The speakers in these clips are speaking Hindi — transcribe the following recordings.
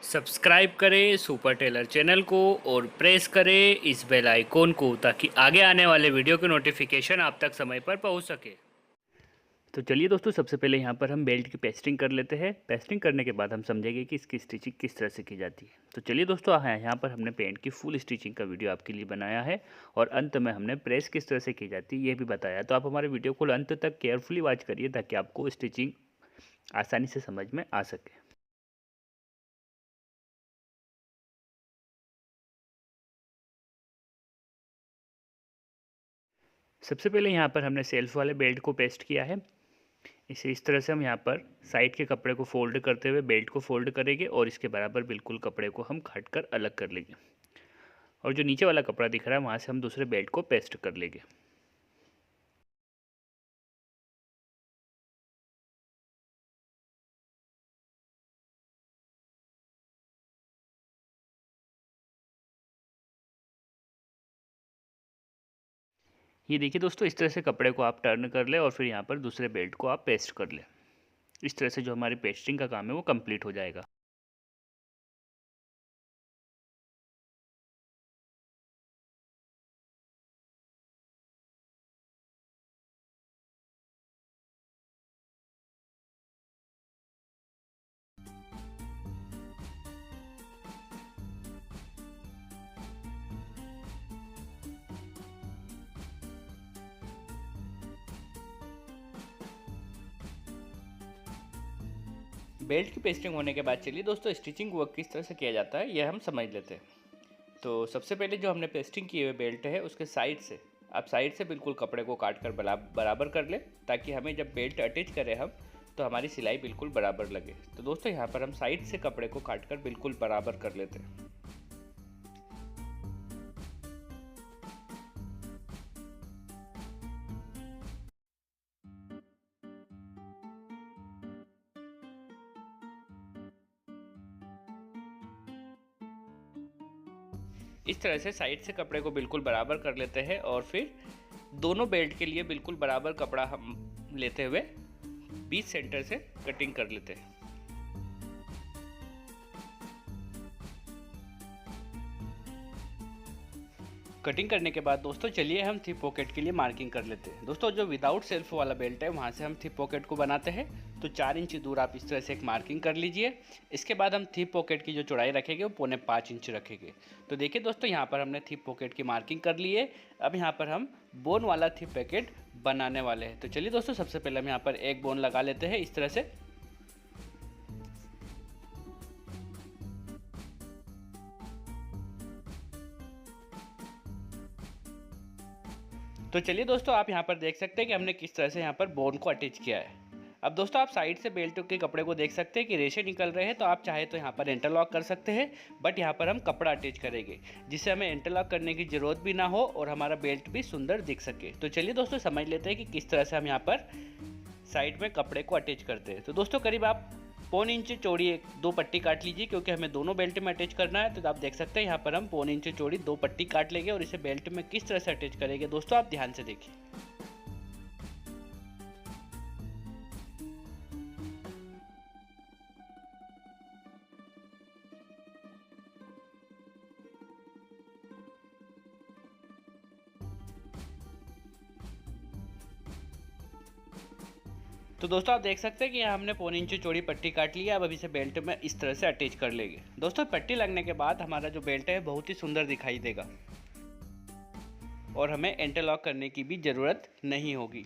सब्सक्राइब करें सुपर टेलर चैनल को और प्रेस करें इस बेल आइकॉन को ताकि आगे आने वाले वीडियो के नोटिफिकेशन आप तक समय पर पहुंच सके। तो चलिए दोस्तों, सबसे पहले यहाँ पर हम बेल्ट की पेस्टिंग कर लेते हैं। पेस्टिंग करने के बाद हम समझेंगे कि इसकी स्टिचिंग किस तरह से की जाती है। तो चलिए दोस्तों, यहाँ पर हमने पेंट की फुल स्टिचिंग का वीडियो आपके लिए बनाया है और अंत में हमने प्रेस किस तरह से की जाती है ये भी बताया। तो आप हमारे वीडियो को अंत तक केयरफुली वॉच करिए ताकि आपको स्टिचिंग आसानी से समझ में आ सके। सबसे पहले यहाँ पर हमने सेल्फ वाले बेल्ट को पेस्ट किया है। इसे इस तरह से हम यहाँ पर साइड के कपड़े को फोल्ड करते हुए बेल्ट को फोल्ड करेंगे और इसके बराबर बिल्कुल कपड़े को हम काट कर अलग कर लेंगे और जो नीचे वाला कपड़ा दिख रहा है वहाँ से हम दूसरे बेल्ट को पेस्ट कर लेंगे। ये देखिए दोस्तों, इस तरह से कपड़े को आप टर्न कर ले और फिर यहाँ पर दूसरे बेल्ट को आप पेस्ट कर ले। इस तरह से जो हमारी पेस्टिंग का काम है वो कंप्लीट हो जाएगा। बेल्ट की पेस्टिंग होने के बाद चलिए दोस्तों, स्टिचिंग वर्क किस तरह से किया जाता है यह हम समझ लेते हैं। तो सबसे पहले जो हमने पेस्टिंग की हुई बेल्ट है उसके साइड से आप साइड से बिल्कुल कपड़े को काट कर बराबर कर ले ताकि हमें जब बेल्ट अटैच करें हम तो हमारी सिलाई बिल्कुल बराबर लगे। तो दोस्तों, यहाँ पर हम साइड से कपड़े को काट कर बिल्कुल बराबर कर लेते हैं। इस तरह से साइड से कपड़े को बिल्कुल बराबर कर लेते हैं और फिर दोनों बेल्ट के लिए बिल्कुल बराबर कपड़ा हम लेते हुए बीच सेंटर से कटिंग कर लेते हैं। कटिंग करने के बाद दोस्तों चलिए हम थिप पॉकेट के लिए मार्किंग कर लेते हैं। दोस्तों, जो विदाउट सेल्फ वाला बेल्ट है वहाँ से हम थिप पॉकेट को बनाते हैं। तो 4 इंच दूर आप इस तरह से एक मार्किंग कर लीजिए। इसके बाद हम थिप पॉकेट की जो चौड़ाई रखेंगे वो 4.25 इंच रखेंगे। तो देखिए दोस्तों, यहाँ पर हमने थिप पॉकेट की मार्किंग कर ली है। अब यहाँ पर हम बोन वाला थिप पॉकेट बनाने वाले हैं। तो चलिए दोस्तों, सबसे पहले हम यहाँ पर एक बोन लगा लेते हैं इस तरह से। तो चलिए दोस्तों, आप यहाँ पर देख सकते हैं कि हमने किस तरह से यहाँ पर बोन को अटैच किया है। अब दोस्तों, आप साइड से बेल्ट के कपड़े को देख सकते हैं कि रेशे निकल रहे हैं। तो आप चाहे तो यहाँ पर इंटरलॉक कर सकते हैं, बट यहाँ पर हम कपड़ा अटैच करेंगे जिससे हमें इंटरलॉक करने की ज़रूरत भी ना हो और हमारा बेल्ट भी सुंदर दिख सके। तो चलिए दोस्तों, समझ लेते हैं कि किस तरह से हम यहाँ पर साइड में कपड़े को अटैच करते हैं। तो दोस्तों, करीब आप 1.25 इंच चौड़ी एक 2 पट्टी काट लीजिए क्योंकि हमें दोनों बेल्ट में अटैच करना है। तो आप देख सकते हैं यहाँ पर हम 1.25 इंच चौड़ी 2 पट्टी काट लेंगे और इसे बेल्ट में किस तरह से अटैच करेंगे दोस्तों आप ध्यान से देखिए। तो दोस्तों, आप देख सकते हैं कि यहाँ हमने 1.25 इंच चौड़ी पट्टी काट ली है। अब इसे बेल्ट में इस तरह से अटैच कर लेंगे। दोस्तों, पट्टी लगने के बाद हमारा जो बेल्ट है बहुत ही सुंदर दिखाई देगा और हमें इंटरलॉक करने की भी ज़रूरत नहीं होगी।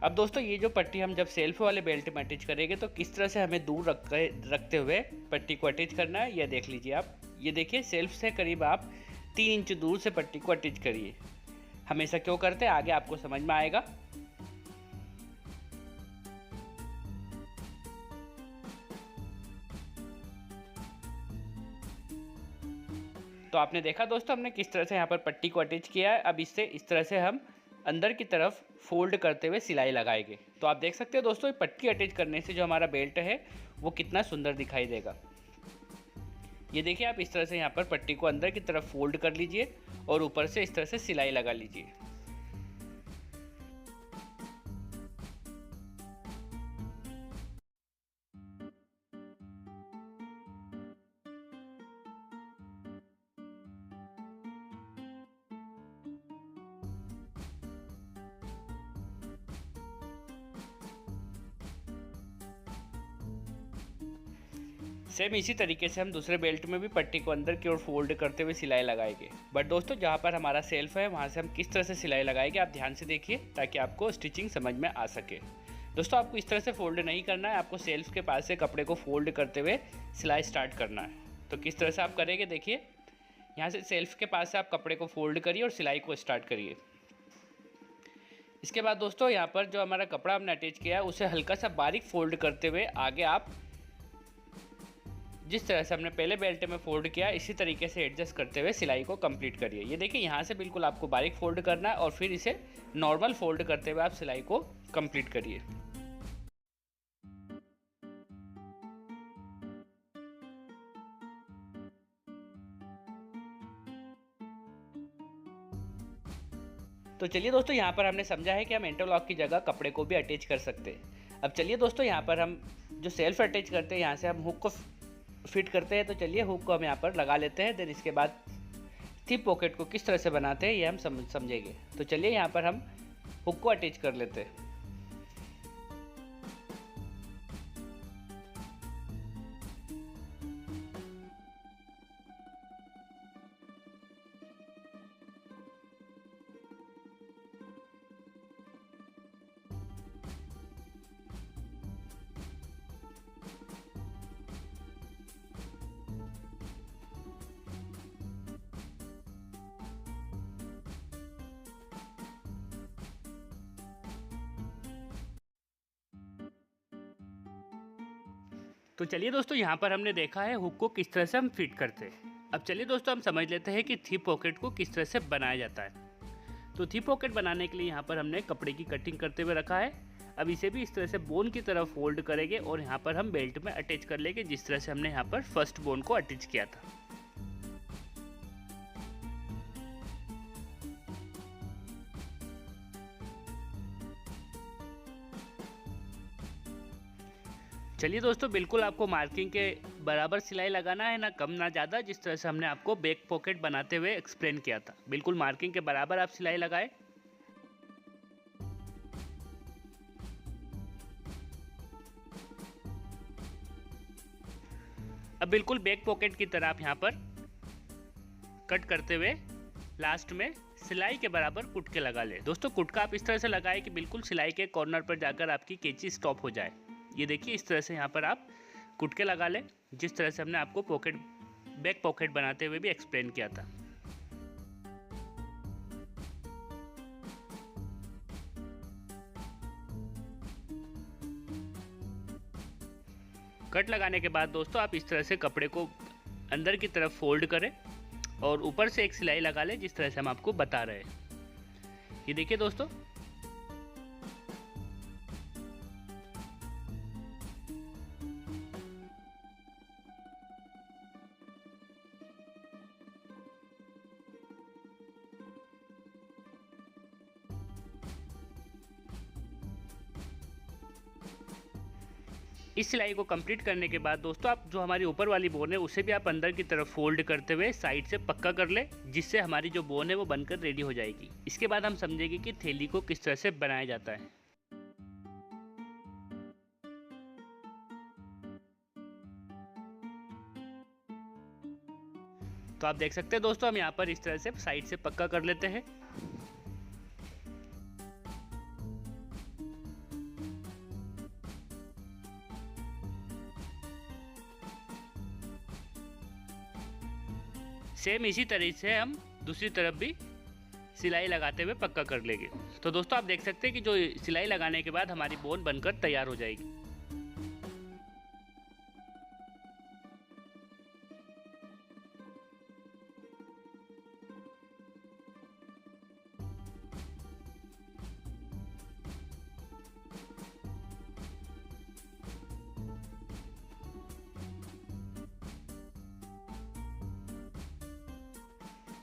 अब दोस्तों, ये जो पट्टी हम जब सेल्फ वाले बेल्ट में अटैच करेंगे तो किस तरह से हमें दूर रखते हुए पट्टी को अटैच करना है यह देख लीजिए आप। ये देखिए, सेल्फ से करीब आप 3 इंच दूर से पट्टी को अटैच करिए। हमेशा क्यों करते हैं आगे आपको समझ में आएगा। तो आपने देखा दोस्तों, हमने किस तरह से यहाँ पर पट्टी को अटैच किया है। अब इससे इस तरह से हम अंदर की तरफ फोल्ड करते हुए सिलाई लगाएंगे। तो आप देख सकते हैं दोस्तों, पट्टी अटैच करने से जो हमारा बेल्ट है वो कितना सुंदर दिखाई देगा। ये देखिए, आप इस तरह से यहाँ पर पट्टी को अंदर की तरफ फोल्ड कर लीजिए और ऊपर से इस तरह से सिलाई लगा लीजिए। सेम इसी तरीके से हम दूसरे बेल्ट में भी पट्टी को अंदर की ओर फोल्ड करते हुए सिलाई लगाएंगे। बट दोस्तों जहाँ पर हमारा सेल्फ है वहाँ से हम किस तरह से सिलाई लगाएंगे आप ध्यान से देखिए, ताकि आपको स्टिचिंग समझ में आ सके। दोस्तों आपको इस तरह से फोल्ड नहीं करना है, आपको सेल्फ के पास से कपड़े को फोल्ड करते हुए सिलाई स्टार्ट करना है। तो किस तरह से आप करेंगे देखिए, यहाँ से सेल्फ के पास से आप कपड़े को फोल्ड करिए और सिलाई को स्टार्ट करिए। इसके बाद दोस्तों यहाँ पर जो हमारा कपड़ा हमने अटैच किया है उसे हल्का सा बारीक फोल्ड करते हुए आगे आप जिस तरह से हमने पहले बेल्ट में फोल्ड किया इसी तरीके से एडजस्ट करते हुए सिलाई को कंप्लीट करिए। ये देखिए यहाँ से बिल्कुल आपको बारीक फोल्ड करना है और फिर इसे नॉर्मल फोल्ड करते हुए आप सिलाई को कंप्लीट करिए। तो चलिए दोस्तों यहाँ पर हमने समझा है कि हम इंटरलॉक की जगह कपड़े को भी अटैच कर सकते हैं। अब चलिए दोस्तों यहाँ पर हम जो सेल्फ अटैच करते हैं यहाँ से हम हुक को फिट करते हैं। तो चलिए हुक को हम यहाँ पर लगा लेते हैं। देन इसके बाद थिप पॉकेट को किस तरह से बनाते हैं ये हम समझेंगे। तो चलिए यहाँ पर हम हुक को अटैच कर लेते हैं। तो चलिए दोस्तों यहाँ पर हमने देखा है हुक को किस तरह से हम फिट करते हैं। अब चलिए दोस्तों हम समझ लेते हैं कि थिप पॉकेट को किस तरह से बनाया जाता है। तो थिप पॉकेट बनाने के लिए यहाँ पर हमने कपड़े की कटिंग करते हुए रखा है। अब इसे भी इस तरह से बोन की तरफ फोल्ड करेंगे और यहाँ पर हम बेल्ट में अटैच कर लेंगे जिस तरह से हमने यहाँ पर फर्स्ट बोन को अटैच किया था। चलिए दोस्तों बिल्कुल आपको मार्किंग के बराबर सिलाई लगाना है, ना कम ना ज़्यादा, जिस तरह से हमने आपको बैक पॉकेट बनाते हुए एक्सप्लेन किया था। बिल्कुल मार्किंग के बराबर आप सिलाई लगाएं। अब बिल्कुल बैक पॉकेट की तरह आप यहाँ पर कट करते हुए लास्ट में सिलाई के बराबर कुटके लगा ले। दोस्तों कुटका आप इस तरह से लगाएं कि बिल्कुल सिलाई के कॉर्नर पर जाकर आपकी कैंची स्टॉप हो जाए। ये देखिए इस तरह से यहाँ पर आप कुटके लगा लें जिस तरह से हमने आपको बैक पॉकेट बनाते हुए भी एक्सप्लेन किया था। कट लगाने के बाद दोस्तों आप इस तरह से कपड़े को अंदर की तरफ फोल्ड करें और ऊपर से एक सिलाई लगा लें जिस तरह से हम आपको बता रहे हैं। ये देखिए दोस्तों इस सिलाई को कंप्लीट करने के बाद दोस्तों आप जो हमारी ऊपर वाली बोन है उसे भी आप अंदर की तरफ फोल्ड करते हुए साइड से पक्का कर ले, जिससे हमारी जो बोन है वो बनकर रेडी हो जाएगी। इसके बाद हम समझेंगे कि थैली को किस तरह से बनाया जाता है। तो आप देख सकते हैं दोस्तों हम यहाँ पर इस तरह से साइड से पक्का कर लेते हैं। सेम इसी तरीके से हम दूसरी तरफ भी सिलाई लगाते हुए पक्का कर लेंगे। तो दोस्तों आप देख सकते हैं कि जो सिलाई लगाने के बाद हमारी बोन बनकर तैयार हो जाएगी।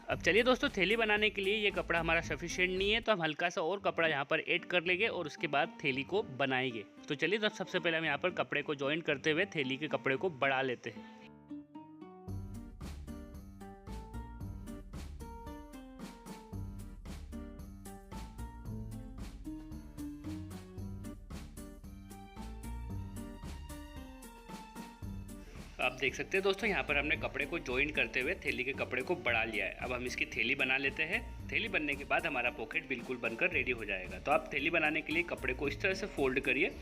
अब चलिए दोस्तों थैली बनाने के लिए ये कपड़ा हमारा सफिशिएंट नहीं है, तो हम हल्का सा और कपड़ा यहाँ पर ऐड कर लेंगे और उसके बाद थैली को बनाएंगे। तो चलिए तब सबसे पहले हम यहाँ पर कपड़े को जॉइन करते हुए थैली के कपड़े को बढ़ा लेते हैं। आप देख सकते हैं दोस्तों, यहाँ पर हमने कपड़े को जॉइन करते हुए थैली के कपड़े को बढ़ा लिया है। अब हम इसकी थैली बना लेते हैं। थैली बनने के बाद हमारा पॉकेट बिल्कुल बनकर रेडी हो जाएगा। तो आप थैली बनाने के लिए कपड़े को इस तरह से फोल्ड करिए।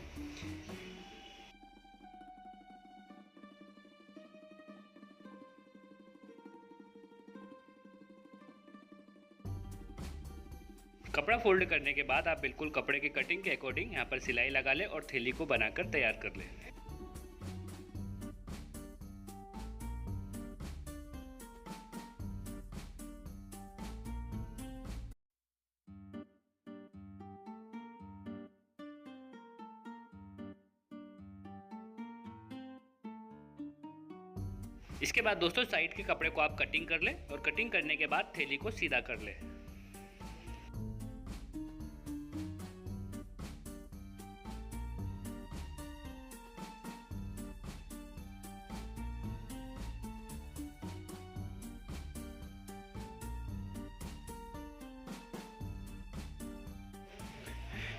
कपड़ा फोल्ड करने के बाद आप बिल्कुल कपड़े के कटिंग के अकॉर्डिंग यहाँ पर सिलाई लगा लें और थैली को बनाकर तैयार कर लें। इसके बाद दोस्तों साइड के कपड़े को आप कटिंग कर लें और कटिंग करने के बाद थैली को सीधा कर लें।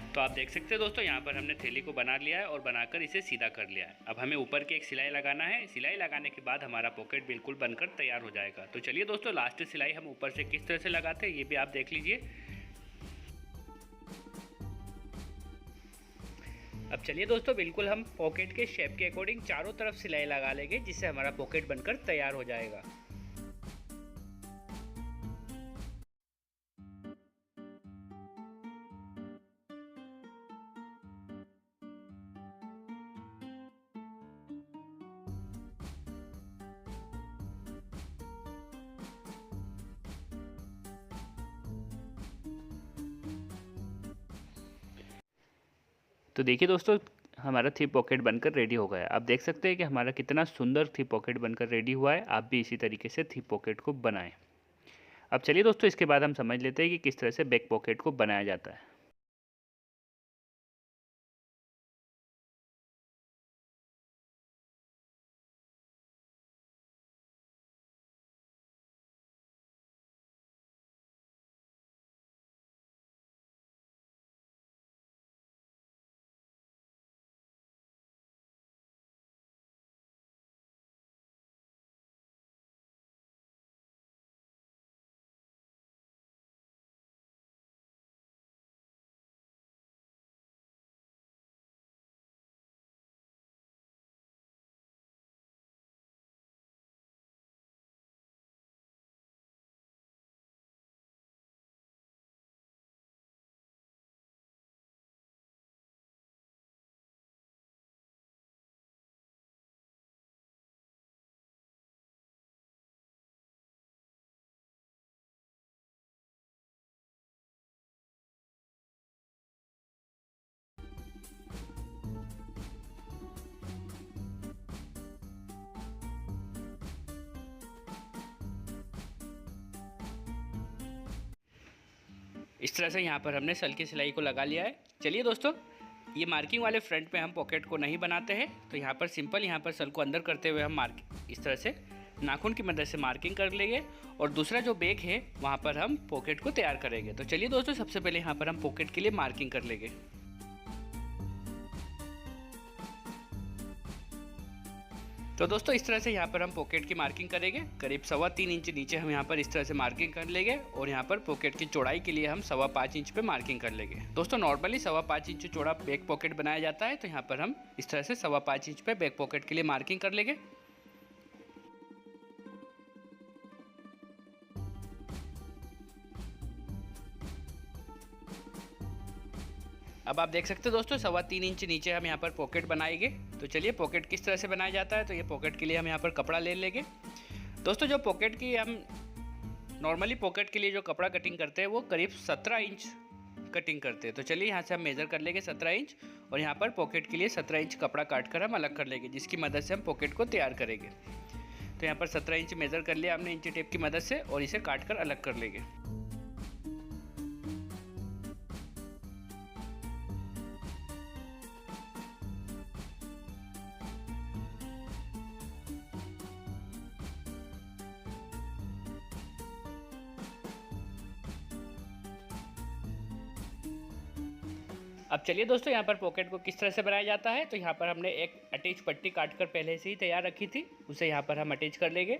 तो आप देख सकते हैं दोस्तों, यहाँ पर हमने थैली को बना लिया है और बनाकर इसे सीधा कर लिया है। अब हमें ऊपर की एक सिलाई लगाना है। सिलाई लगाने के बाद हमारा पॉकेट बिल्कुल बनकर तैयार हो जाएगा। तो चलिए दोस्तों, लास्ट सिलाई हम ऊपर से किस तरह से लगाते हैं ये भी आप देख लीजिए। अब चलिए दोस्तों, बिल्कुल हम पॉकेट के शेप के अकॉर्डिंग चारों तरफ सिलाई लगा लेंगे, जिससे हमारा पॉकेट बनकर तैयार हो जाएगा। तो देखिए दोस्तों, हमारा थी पॉकेट बनकर रेडी हो गया। आप देख सकते हैं कि हमारा कितना सुंदर थी पॉकेट बनकर रेडी हुआ है। आप भी इसी तरीके से थी पॉकेट को बनाएं। अब चलिए दोस्तों, इसके बाद हम समझ लेते हैं कि किस तरह से बैक पॉकेट को बनाया जाता है। इस तरह से यहाँ पर हमने सल की सिलाई को लगा लिया है। चलिए दोस्तों, ये मार्किंग वाले फ्रंट पे हम पॉकेट को नहीं बनाते हैं। तो यहाँ पर सिंपल यहाँ पर सल को अंदर करते हुए हम इस तरह से नाखून की मदद से मार्किंग कर लेंगे और दूसरा जो बैक है वहाँ पर हम पॉकेट को तैयार करेंगे। तो चलिए दोस्तों, सबसे पहले यहाँ पर हम पॉकेट के लिए मार्किंग कर लेंगे। तो दोस्तों, इस तरह से यहाँ पर हम पॉकेट की मार्किंग करेंगे। करीब 3.25 इंच नीचे हम यहाँ पर इस तरह से मार्किंग कर लेंगे और यहाँ पर पॉकेट की चौड़ाई के लिए हम 5.25 इंच पे मार्किंग कर लेंगे। दोस्तों, नॉर्मली 5.25 इंच चौड़ा बैक पॉकेट बनाया जाता है। तो यहाँ पर हम इस तरह से 5.25 इंच पे बैक पॉकेट के लिए मार्किंग कर लेंगे। अब आप देख सकते हैं दोस्तों, 3.25 इंच नीचे हम यहाँ पर पॉकेट बनाएंगे। तो चलिए, पॉकेट किस तरह से बनाया जाता है। तो ये पॉकेट के लिए हम यहाँ पर कपड़ा ले लेंगे। दोस्तों, जो पॉकेट की हम नॉर्मली पॉकेट के लिए जो कपड़ा कटिंग करते हैं वो करीब 17 इंच कटिंग करते हैं। तो चलिए, यहाँ से हम मेज़र कर लेंगे 17 इंच और यहाँ पर पॉकेट के लिए 17 इंच कपड़ा काट कर हम अलग कर लेंगे, जिसकी मदद से हम पॉकेट को तैयार करेंगे। तो यहाँ पर 17 इंच मेज़र कर लिया हमने इंची टेप की मदद से और इसे काट कर अलग कर लेंगे। अब चलिए दोस्तों यहाँ पर पॉकेट को किस तरह से बनाया जाता है। तो यहाँ पर हमने एक अटैच पट्टी काट कर पहले से ही तैयार रखी थी, उसे यहाँ पर हम अटैच कर लेंगे।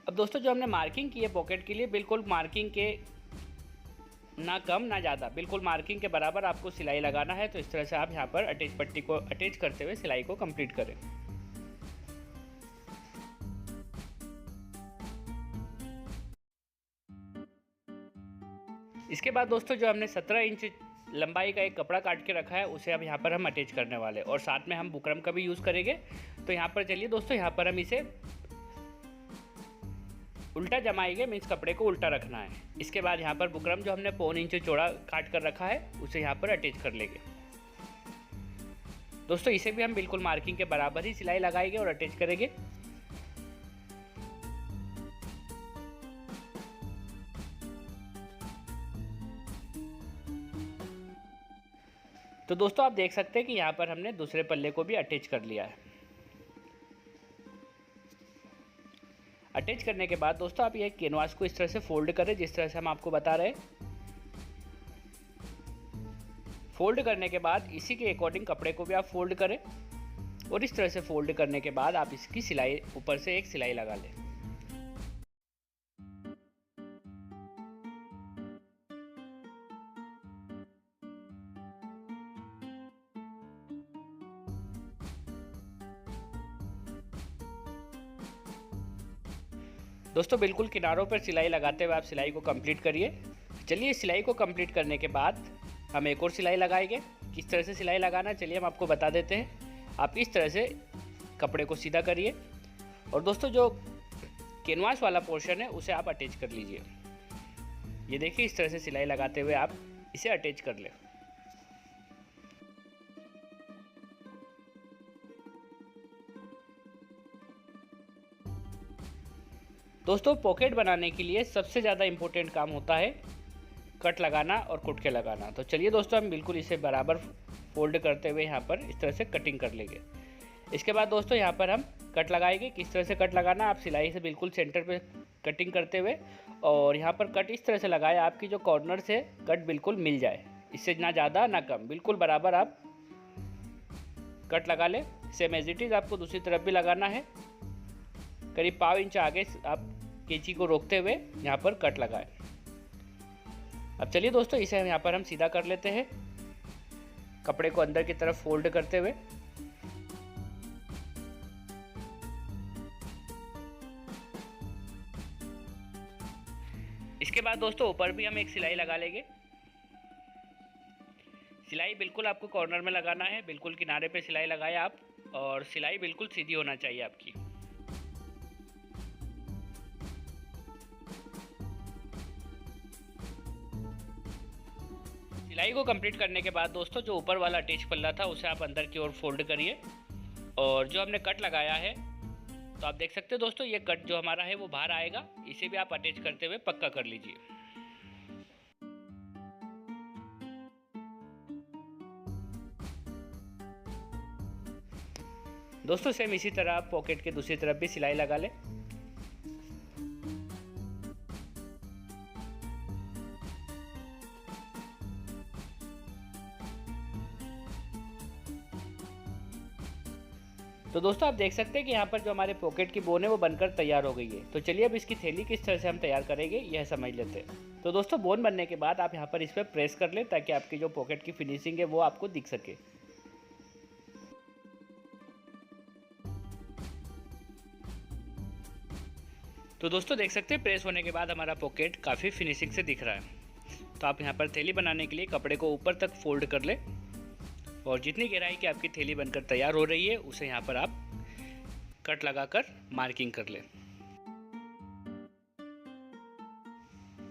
अब दोस्तों जो हमने मार्किंग की है पॉकेट के लिए, बिल्कुल मार्किंग के ना कम ना ज़्यादा, बिल्कुल मार्किंग के बराबर आपको सिलाई लगाना है। तो इस तरह से आप यहाँ पर अटैच पट्टी को अटैच करते हुए सिलाई को कंप्लीट करें। इसके बाद दोस्तों जो हमने 17 इंच लंबाई का एक कपड़ा काट के रखा है, उसे अब यहाँ पर हम अटैच करने वाले हैं और साथ में हम बुकरम का भी यूज़ करेंगे। तो यहाँ पर चलिए दोस्तों, यहाँ पर हम इसे उल्टा जमाएंगे, मीन्स कपड़े को उल्टा रखना है। इसके बाद यहाँ पर बुकरम जो हमने 1.25 इंच चौड़ा काट कर रखा है, उसे यहाँ पर अटैच कर लेंगे। दोस्तों इसे भी हम बिल्कुल मार्किंग के बराबर ही सिलाई लगाएंगे और अटैच करेंगे। तो दोस्तों आप देख सकते हैं कि यहाँ पर हमने दूसरे पल्ले को भी अटैच कर लिया है। अटैच करने के बाद दोस्तों आप ये कैनवास को इस तरह से फोल्ड करें, जिस तरह से हम आपको बता रहे हैं। फोल्ड करने के बाद इसी के अकॉर्डिंग कपड़े को भी आप फोल्ड करें और इस तरह से फोल्ड करने के बाद आप इसकी सिलाई ऊपर से एक सिलाई लगा लें। दोस्तों बिल्कुल किनारों पर सिलाई लगाते हुए आप सिलाई को कंप्लीट करिए। चलिए सिलाई को कंप्लीट करने के बाद हम एक और सिलाई लगाएंगे। किस तरह से सिलाई लगाना चलिए हम आपको बता देते हैं। आप इस तरह से कपड़े को सीधा करिए और दोस्तों जो कैनवास वाला पोर्शन है उसे आप अटैच कर लीजिए। ये देखिए इस तरह से सिलाई लगाते हुए आप इसे अटैच कर लें। दोस्तों पॉकेट बनाने के लिए सबसे ज़्यादा इम्पोर्टेंट काम होता है कट लगाना और कुटके लगाना। तो चलिए दोस्तों हम बिल्कुल इसे बराबर फोल्ड करते हुए यहाँ पर इस तरह से कटिंग कर लेंगे। इसके बाद दोस्तों यहाँ पर हम कट लगाएंगे। किस तरह से कट लगाना, आप सिलाई से बिल्कुल सेंटर पे कटिंग करते हुए और यहाँ पर कट इस तरह से लगाए आपकी जो कॉर्नर से कट बिल्कुल मिल जाए, इससे ना ज़्यादा ना कम, बिल्कुल बराबर आप कट लगा लें। सेम एज इट इज़ आपको दूसरी तरफ भी लगाना है। करीब 1.5 इंच आगे आप कैंची को रोकते हुए यहाँ पर कट लगाएं। अब चलिए दोस्तों इसे यहाँ पर हम सीधा कर लेते हैं, कपड़े को अंदर की तरफ फोल्ड करते हुए। इसके बाद दोस्तों ऊपर भी हम एक सिलाई लगा लेंगे। सिलाई बिल्कुल आपको कॉर्नर में लगाना है, बिल्कुल किनारे पे सिलाई लगाए आप और सिलाई बिल्कुल सीधी होना चाहिए आपकी। सिलाई को कंप्लीट करने के बाद दोस्तों जो ऊपर वाला अटैच पल्ला था उसे आप अंदर की ओर फोल्ड करिए और जो हमने कट लगाया है तो आप देख सकते हो दोस्तों ये कट जो हमारा है वो बाहर आएगा, इसे भी आप अटैच करते हुए पक्का कर लीजिए। दोस्तों सेम इसी तरह आप पॉकेट के दूसरी तरफ भी सिलाई लगा लें। तो दोस्तों आप देख सकते हैं कि यहाँ पर जो हमारे पॉकेट की बोन है वो बनकर तैयार हो गई है। तो चलिए अब इसकी थैली किस तरह से हम तैयार करेंगे यह समझ लेते हैं। तो दोस्तों बोन बनने के बाद आप यहाँ पर इस पर प्रेस कर लें ताकि आपकी जो पॉकेट की फिनिशिंग है वो आपको दिख सके। तो दोस्तों देख सकते हैं प्रेस होने के बाद हमारा पॉकेट काफ़ी फिनिशिंग से दिख रहा है। तो आप यहाँ पर थैली बनाने के लिए कपड़े को ऊपर तक फोल्ड कर लें और जितनी गहराई की आपकी थैली बनकर तैयार हो रही है उसे यहाँ पर आप कट लगाकर मार्किंग कर लें।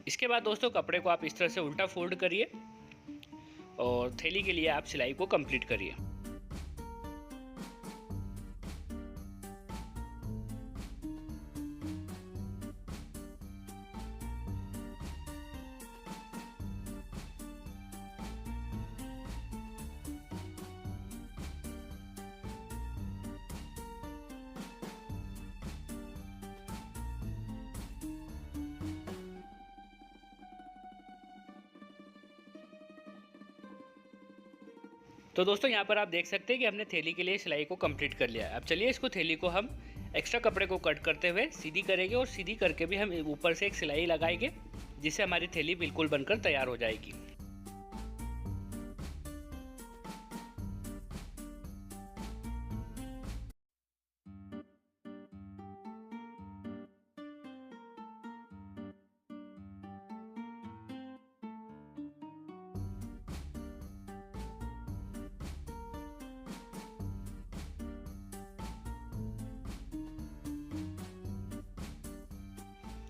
इसके बाद दोस्तों कपड़े को आप इस तरह से उल्टा फोल्ड करिए और थैली के लिए आप सिलाई को कंप्लीट करिए। तो दोस्तों यहाँ पर आप देख सकते हैं कि हमने थैली के लिए सिलाई को कंप्लीट कर लिया है। अब चलिए इसको थैली को हम एक्स्ट्रा कपड़े को कट करते हुए सीधी करेंगे और सीधी करके भी हम ऊपर से एक सिलाई लगाएंगे, जिससे हमारी थैली बिल्कुल बनकर तैयार हो जाएगी।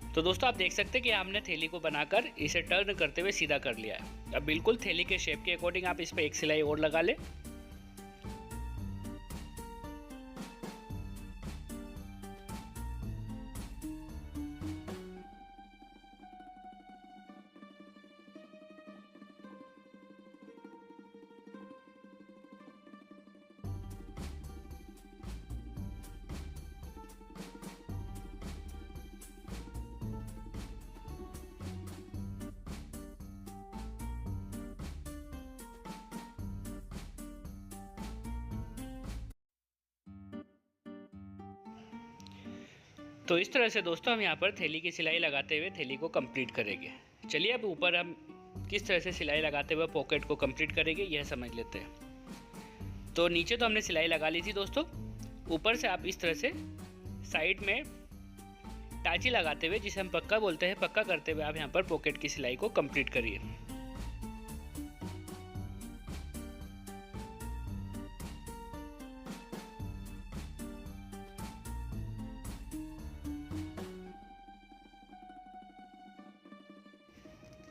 तो दोस्तों आप देख सकते हैं कि हमने थैली को बनाकर इसे टर्न करते हुए सीधा कर लिया है। अब बिल्कुल थैली के शेप के अकॉर्डिंग आप इस पर एक सिलाई और लगा लें। तो इस तरह से दोस्तों हम यहाँ पर थैली की सिलाई लगाते हुए थैली को कंप्लीट करेंगे। चलिए अब ऊपर हम किस तरह से सिलाई लगाते हुए पॉकेट को कंप्लीट करेंगे यह समझ लेते हैं। तो नीचे तो हमने सिलाई लगा ली थी दोस्तों, ऊपर से आप इस तरह से साइड में टाची लगाते हुए, जिसे हम पक्का बोलते हैं, पक्का करते हुए आप यहाँ पर पॉकेट की सिलाई को कंप्लीट करिए।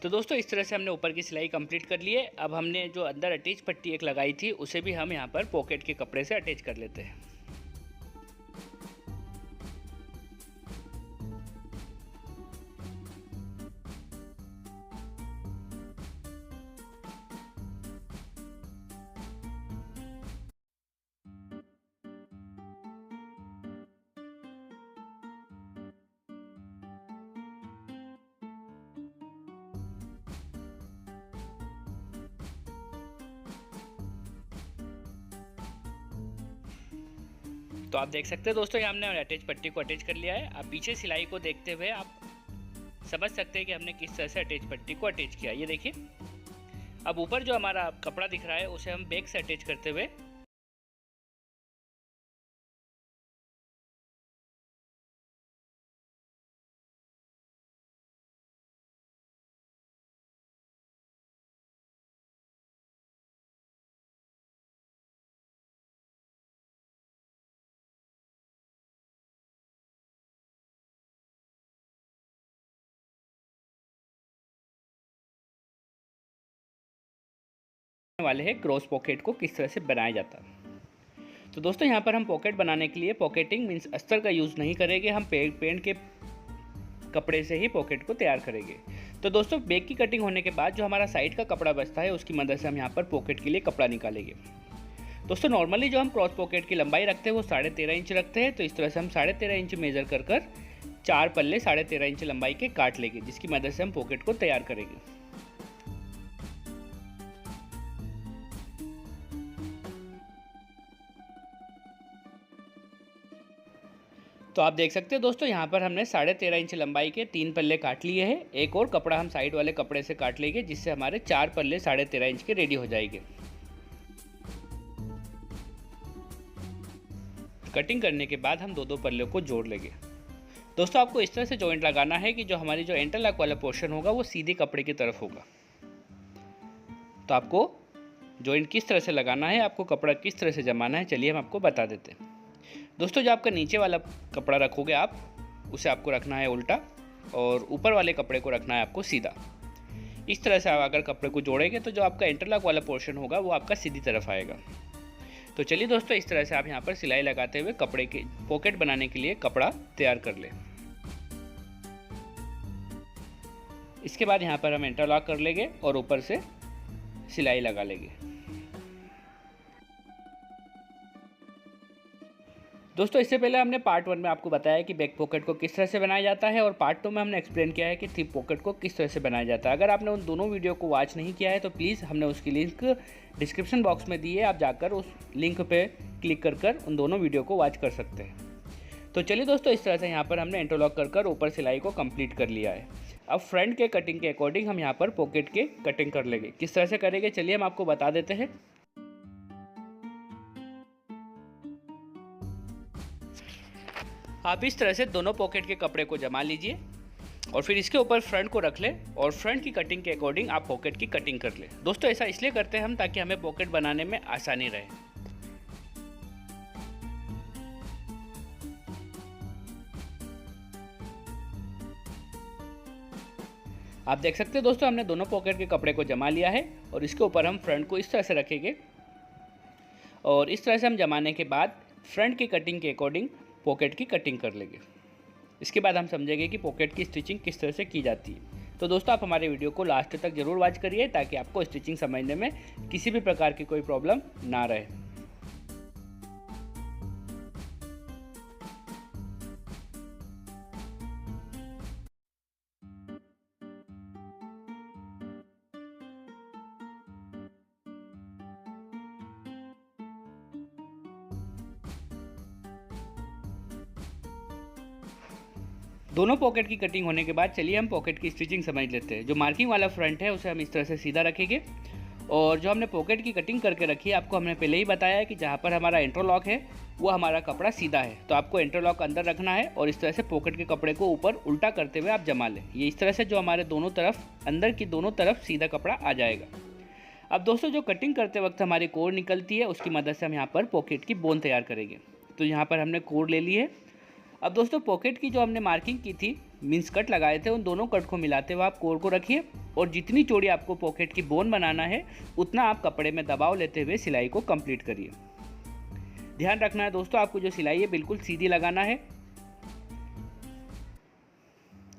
तो दोस्तों इस तरह से हमने ऊपर की सिलाई कंप्लीट कर ली है। अब हमने जो अंदर अटैच पट्टी एक लगाई थी उसे भी हम यहाँ पर पॉकेट के कपड़े से अटैच कर लेते हैं। तो आप देख सकते हैं दोस्तों यहाँ हमने अटैच पट्टी को अटैच कर लिया है। अब पीछे सिलाई को देखते हुए आप समझ सकते हैं कि हमने किस तरह से अटैच पट्टी को अटैच किया। ये देखिए, अब ऊपर जो हमारा कपड़ा दिख रहा है उसे हम बैक से अटैच करते हुए वाले हैं क्रॉस पॉकेट को किस तरह से बनाया जाता है। तो दोस्तों यहाँ पर हम पॉकेट बनाने के लिए पॉकेटिंग मीन्स अस्तर का यूज़ नहीं करेंगे, हम पेंट के कपड़े से ही पॉकेट को तैयार करेंगे। तो दोस्तों बैक की कटिंग होने के बाद जो हमारा साइड का कपड़ा बचता है उसकी मदद से हम यहाँ पर पॉकेट के लिए कपड़ा निकालेंगे। दोस्तों नॉर्मली जो हम क्रॉस पॉकेट की लंबाई रखते हैं वो 13.5 इंच रखते हैं। तो इस तरह से हम 13.5 इंच मेज़र कर 4 पल्ले 13.5 इंच लंबाई के काट लेंगे, जिसकी मदद से हम पॉकेट को तैयार करेंगे। तो आप देख सकते हैं दोस्तों यहाँ पर हमने 13.5 इंच लंबाई के 3 पल्ले काट लिए हैं। एक और कपड़ा हम साइड वाले कपड़े से काट लेंगे, जिससे हमारे 4 पल्ले 13.5 इंच के रेडी हो जाएंगे। कटिंग करने के बाद हम दो पल्लों को जोड़ लेंगे। दोस्तों आपको इस तरह से जॉइंट लगाना है कि जो हमारी जो इंटरलॉक वाला पोर्शन होगा वो सीधे कपड़े की तरफ होगा। तो आपको जॉइंट किस तरह से लगाना है, आपको कपड़ा किस तरह से जमाना है, चलिए हम आपको बता देते हैं। दोस्तों जो आपका नीचे वाला कपड़ा रखोगे आप, उसे आपको रखना है उल्टा और ऊपर वाले कपड़े को रखना है आपको सीधा। इस तरह से आप अगर कपड़े को जोड़ेंगे तो जो आपका इंटरलॉक वाला पोर्शन होगा वो आपका सीधी तरफ आएगा। तो चलिए दोस्तों इस तरह से आप यहाँ पर सिलाई लगाते हुए कपड़े के पॉकेट बनाने के लिए कपड़ा तैयार कर लें। इसके बाद यहाँ पर हम इंटरलॉक कर लेंगे और ऊपर से सिलाई लगा लेंगे। दोस्तों इससे पहले हमने पार्ट 1 में आपको बताया कि बैक पॉकेट को किस तरह से बनाया जाता है और पार्ट 2 में हमने एक्सप्लेन किया है कि थिप पॉकेट को किस तरह से बनाया जाता है। अगर आपने उन दोनों वीडियो को वॉच नहीं किया है तो प्लीज़ हमने उसकी लिंक डिस्क्रिप्शन बॉक्स में दी है, आप जाकर उस लिंक पे क्लिक कर उन दोनों वीडियो को वॉच कर सकते हैं। तो चलिए दोस्तों, इस तरह से यहाँ पर हमने इंटरलॉक कर ऊपर सिलाई को कंप्लीट कर लिया है। अब फ्रंट के कटिंग के अकॉर्डिंग हम यहाँ पर पॉकेट के कटिंग कर लेंगे। किस तरह से करेंगे चलिए हम आपको बता देते हैं। आप इस तरह से दोनों पॉकेट के कपड़े को जमा लीजिए और फिर इसके ऊपर फ्रंट को रख लें और फ्रंट की कटिंग के अकॉर्डिंग आप पॉकेट की कटिंग कर लें। दोस्तों ऐसा इसलिए करते हैं हम ताकि हमें पॉकेट बनाने में आसानी रहे। आप देख सकते हैं दोस्तों, हमने दोनों पॉकेट के कपड़े को जमा लिया है और इसके ऊपर हम फ्रंट को इस तरह से रखेंगे और इस तरह से हम जमाने के बाद फ्रंट की कटिंग के अकॉर्डिंग पॉकेट की कटिंग कर लेंगे। इसके बाद हम समझेंगे कि पॉकेट की स्टिचिंग किस तरह से की जाती है। तो दोस्तों आप हमारे वीडियो को लास्ट तक जरूर वॉच करिए ताकि आपको स्टिचिंग समझने में किसी भी प्रकार की कोई प्रॉब्लम ना रहे। दोनों पॉकेट की कटिंग होने के बाद चलिए हम पॉकेट की स्टिचिंग समझ लेते हैं। जो मार्किंग वाला फ्रंट है उसे हम इस तरह से सीधा रखेंगे और जो हमने पॉकेट की कटिंग करके रखी है, आपको हमने पहले ही बताया है कि जहाँ पर हमारा इंटरलॉक है वो हमारा कपड़ा सीधा है, तो आपको इंटरलॉक अंदर रखना है और इस तरह से पॉकेट के कपड़े को ऊपर उल्टा करते हुए आप जमा लें। ये इस तरह से जो हमारे दोनों तरफ अंदर की दोनों तरफ सीधा कपड़ा आ जाएगा। अब दोस्तों जो कटिंग करते वक्त हमारी कोर निकलती है उसकी मदद से हम यहाँ पर पॉकेट की बोन तैयार करेंगे। तो यहाँ पर हमने कोर ले ली है। अब दोस्तों पॉकेट की जो हमने मार्किंग की थी, मीन्स कट लगाए थे, उन दोनों कट को मिलाते हुए आप कोर को रखिए और जितनी चौड़ी आपको पॉकेट की बोन बनाना है उतना आप कपड़े में दबाव लेते हुए सिलाई को कंप्लीट करिए। ध्यान रखना है दोस्तों, आपको जो सिलाई है बिल्कुल सीधी लगाना है।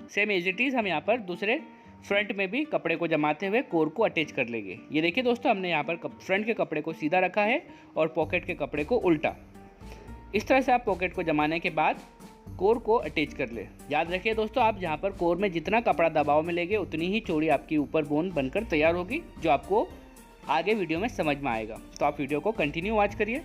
सेम एज इट इज हम यहाँ पर दूसरे फ्रंट में भी कपड़े को जमाते हुए कोर को अटैच कर लेंगे। ये देखिए दोस्तों, हमने यहाँ पर फ्रंट के कपड़े को सीधा रखा है और पॉकेट के कपड़े को उल्टा। इस तरह से आप पॉकेट को जमाने के बाद कोर को अटैच कर ले। याद रखिए दोस्तों, आप जहाँ पर कोर में जितना कपड़ा दबाव में लेंगे उतनी ही चौड़ी आपकी ऊपर बोन बनकर तैयार होगी, जो आपको आगे वीडियो में समझ में आएगा। तो आप वीडियो को कंटिन्यू वॉच करिए।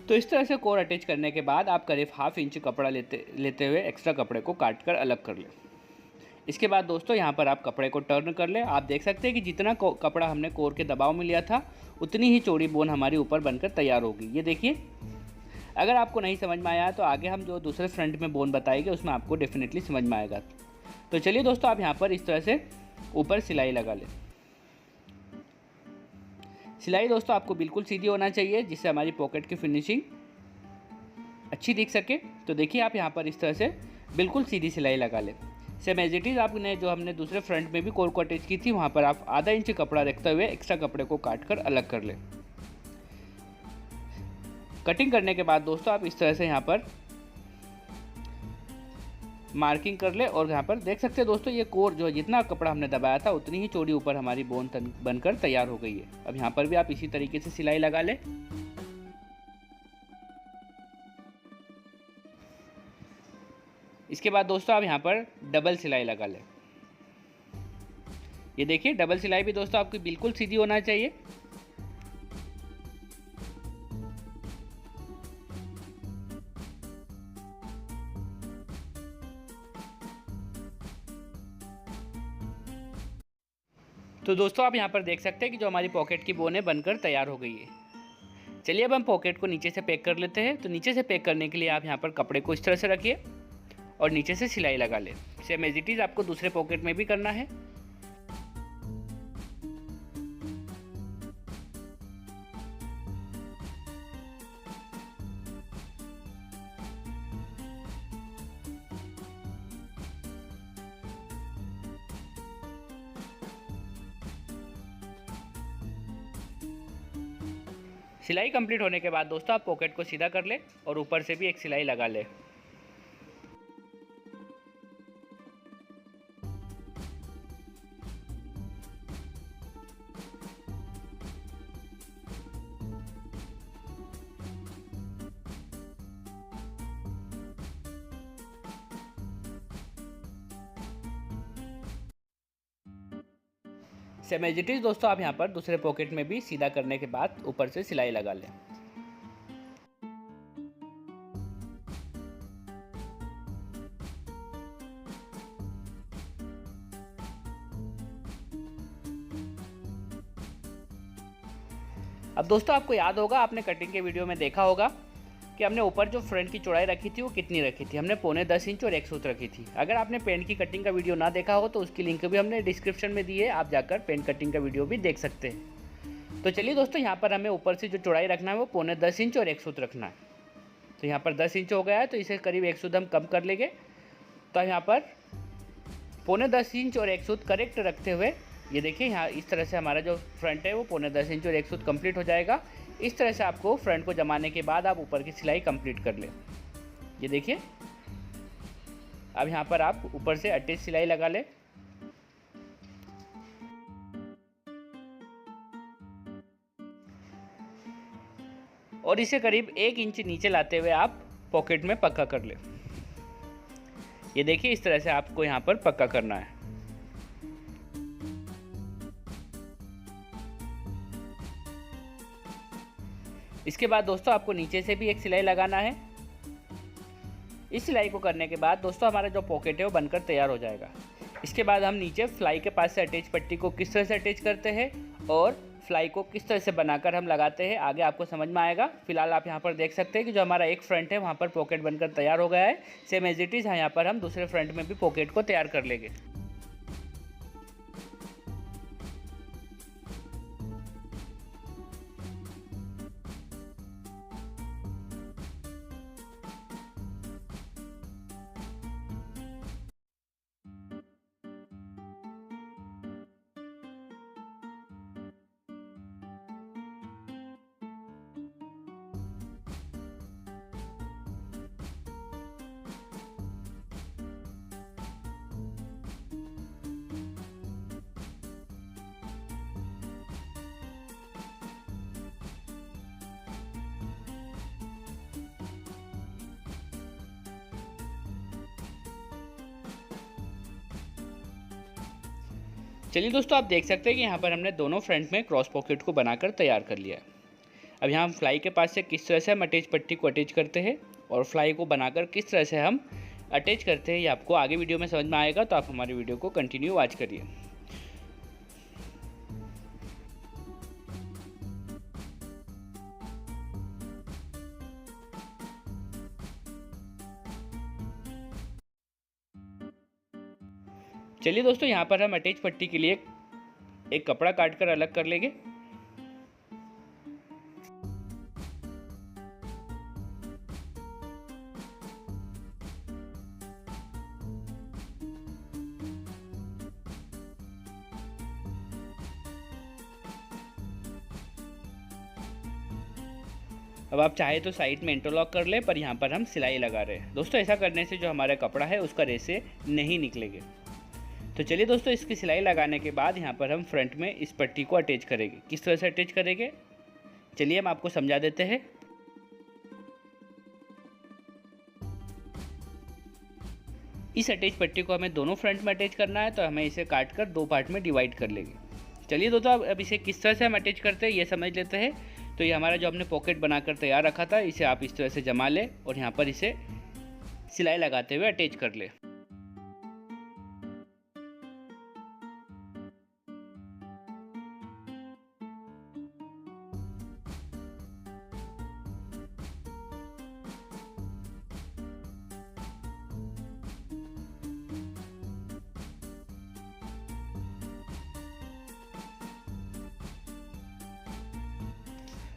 तो इस तरह से कोर अटैच करने के बाद आप करीब ½ इंच कपड़ा लेते हुए एक्स्ट्रा कपड़े को काट कर अलग कर लें। इसके बाद दोस्तों यहाँ पर आप कपड़े को टर्न कर लें। आप देख सकते हैं कि जितना कपड़ा हमने कोर के दबाव में लिया था उतनी ही चौड़ी बोन हमारी ऊपर बनकर तैयार होगी। ये देखिए, अगर आपको नहीं समझ में आया तो आगे हम जो दूसरे फ्रंट में बोन बताएंगे उसमें आपको डेफिनेटली समझ में आएगा। तो चलिए दोस्तों, आप यहाँ पर इस तरह से ऊपर सिलाई लगा लें। सिलाई दोस्तों आपको बिल्कुल सीधी होना चाहिए जिससे हमारी पॉकेट की फिनिशिंग अच्छी दिख सके। तो देखिए, आप यहाँ पर इस तरह से बिल्कुल सीधी सिलाई लगा लें। सेम एज इट इज आपने जो हमने दूसरे फ्रंट में भी कोर को अटैच की थी वहाँ पर आप ½ इंच कपड़ा रखते हुए एक्स्ट्रा कपड़े को काट कर अलग कर लें। कटिंग करने के बाद दोस्तों आप इस तरह से यहाँ पर मार्किंग कर ले और यहाँ पर देख सकते हैं दोस्तों, ये कोर जो जितना कपड़ा हमने दबाया था उतनी ही चौड़ी ऊपर हमारी बोन बनकर तैयार हो गई है। अब यहाँ पर भी आप इसी तरीके से सिलाई लगा ले। इसके बाद दोस्तों आप यहाँ पर डबल सिलाई लगा लें। ये देखिए, डबल सिलाई भी दोस्तों आपकी बिल्कुल सीधी होना चाहिए। तो दोस्तों आप यहाँ पर देख सकते हैं कि जो हमारी पॉकेट की बोनें बनकर तैयार हो गई है। चलिए अब हम पॉकेट को नीचे से पैक कर लेते हैं। तो नीचे से पैक करने के लिए आप यहाँ पर कपड़े को इस तरह से रखिए और नीचे से सिलाई लगा लें। सेम एज इट इज आपको दूसरे पॉकेट में भी करना है। सिलाई कंप्लीट होने के बाद दोस्तों आप पॉकेट को सीधा कर ले और ऊपर से भी एक सिलाई लगा ले। सेम एज इट इज़ दोस्तों आप यहाँ पर दूसरे पॉकेट में भी सीधा करने के बाद ऊपर से सिलाई लगा लें। अब दोस्तों आपको याद होगा, आपने कटिंग के वीडियो में देखा होगा कि हमने ऊपर जो फ्रंट की चौड़ाई रखी थी वो कितनी रखी थी। हमने 0.25 इंच और 1 सूत रखी थी। अगर आपने पेंट की कटिंग का वीडियो ना देखा हो तो उसकी लिंक भी हमने डिस्क्रिप्शन में दी है, आप जाकर पेंट कटिंग का वीडियो भी देख सकते हैं। तो चलिए दोस्तों, यहाँ पर हमें ऊपर से जो चौड़ाई रखना है वो 0.25 इंच और 1 सूत रखना है। तो यहाँ पर 10 इंच हो गया है, तो इसे करीब 1 सूत हम कम कर लेंगे। तो यहाँ पर 0.25 इंच और 1 सूत करेक्ट रखते हुए ये देखिए, यहाँ इस तरह से हमारा जो फ्रंट है वो 0.25 इंच और 1 सूत कंप्लीट हो जाएगा। इस तरह से आपको फ्रंट को जमाने के बाद आप ऊपर की सिलाई कंप्लीट कर लें। ये देखिए, अब यहाँ पर आप ऊपर से अटैच सिलाई लगा लें। और इसे करीब 1 इंच नीचे लाते हुए आप पॉकेट में पक्का कर लें। ये देखिए, इस तरह से आपको यहाँ पर पक्का करना है। इसके बाद दोस्तों आपको नीचे से भी एक सिलाई लगाना है। इस सिलाई को करने के बाद दोस्तों हमारा जो पॉकेट है वो बनकर तैयार हो जाएगा। इसके बाद हम नीचे फ्लाई के पास से अटैच पट्टी को किस तरह से अटैच करते हैं और फ्लाई को किस तरह से बनाकर हम लगाते हैं, आगे आपको समझ में आएगा। फिलहाल आप यहाँ पर देख सकते हैं कि जो हमारा एक फ्रंट है वहाँ पर पॉकेट बनकर तैयार हो गया है। सेम एज इट इज़ यहाँ पर हम दूसरे फ्रंट में भी पॉकेट को तैयार कर लेंगे। चलिए दोस्तों, आप देख सकते हैं कि यहाँ पर हमने दोनों फ्रंट में क्रॉस पॉकेट को बनाकर तैयार कर लिया है। अब यहाँ हम फ्लाई के पास से किस तरह से हम अटैच पट्टी को अटैच करते हैं और फ्लाई को बनाकर किस तरह से हम अटैच करते हैं, ये आपको आगे वीडियो में समझ में आएगा। तो आप हमारी वीडियो को कंटिन्यू वॉच करिए। चलिए दोस्तों, यहाँ पर हम अटैच पट्टी के लिए एक कपड़ा काट कर अलग कर लेंगे। अब आप चाहे तो साइड में इंटरलॉक कर लें, पर यहाँ पर हम सिलाई लगा रहे हैं। दोस्तों ऐसा करने से जो हमारा कपड़ा है उसका रेशे नहीं निकलेंगे। तो चलिए दोस्तों, इसकी सिलाई लगाने के बाद यहाँ पर हम फ्रंट में इस पट्टी को अटैच करेंगे। किस तरह से अटैच करेंगे, चलिए हम आपको समझा देते हैं। इस अटैच पट्टी को हमें दोनों फ्रंट में अटैच करना है, तो हमें इसे काट कर 2 पार्ट में डिवाइड कर लेंगे। चलिए दोस्तों, अब इसे किस तरह से हम अटैच करते हैं ये समझ लेते हैं। तो ये हमारा जो हमने पॉकेट बनाकर तैयार रखा था, इसे आप इस तरह से जमा लें और यहाँ पर इसे सिलाई लगाते हुए अटैच कर लें।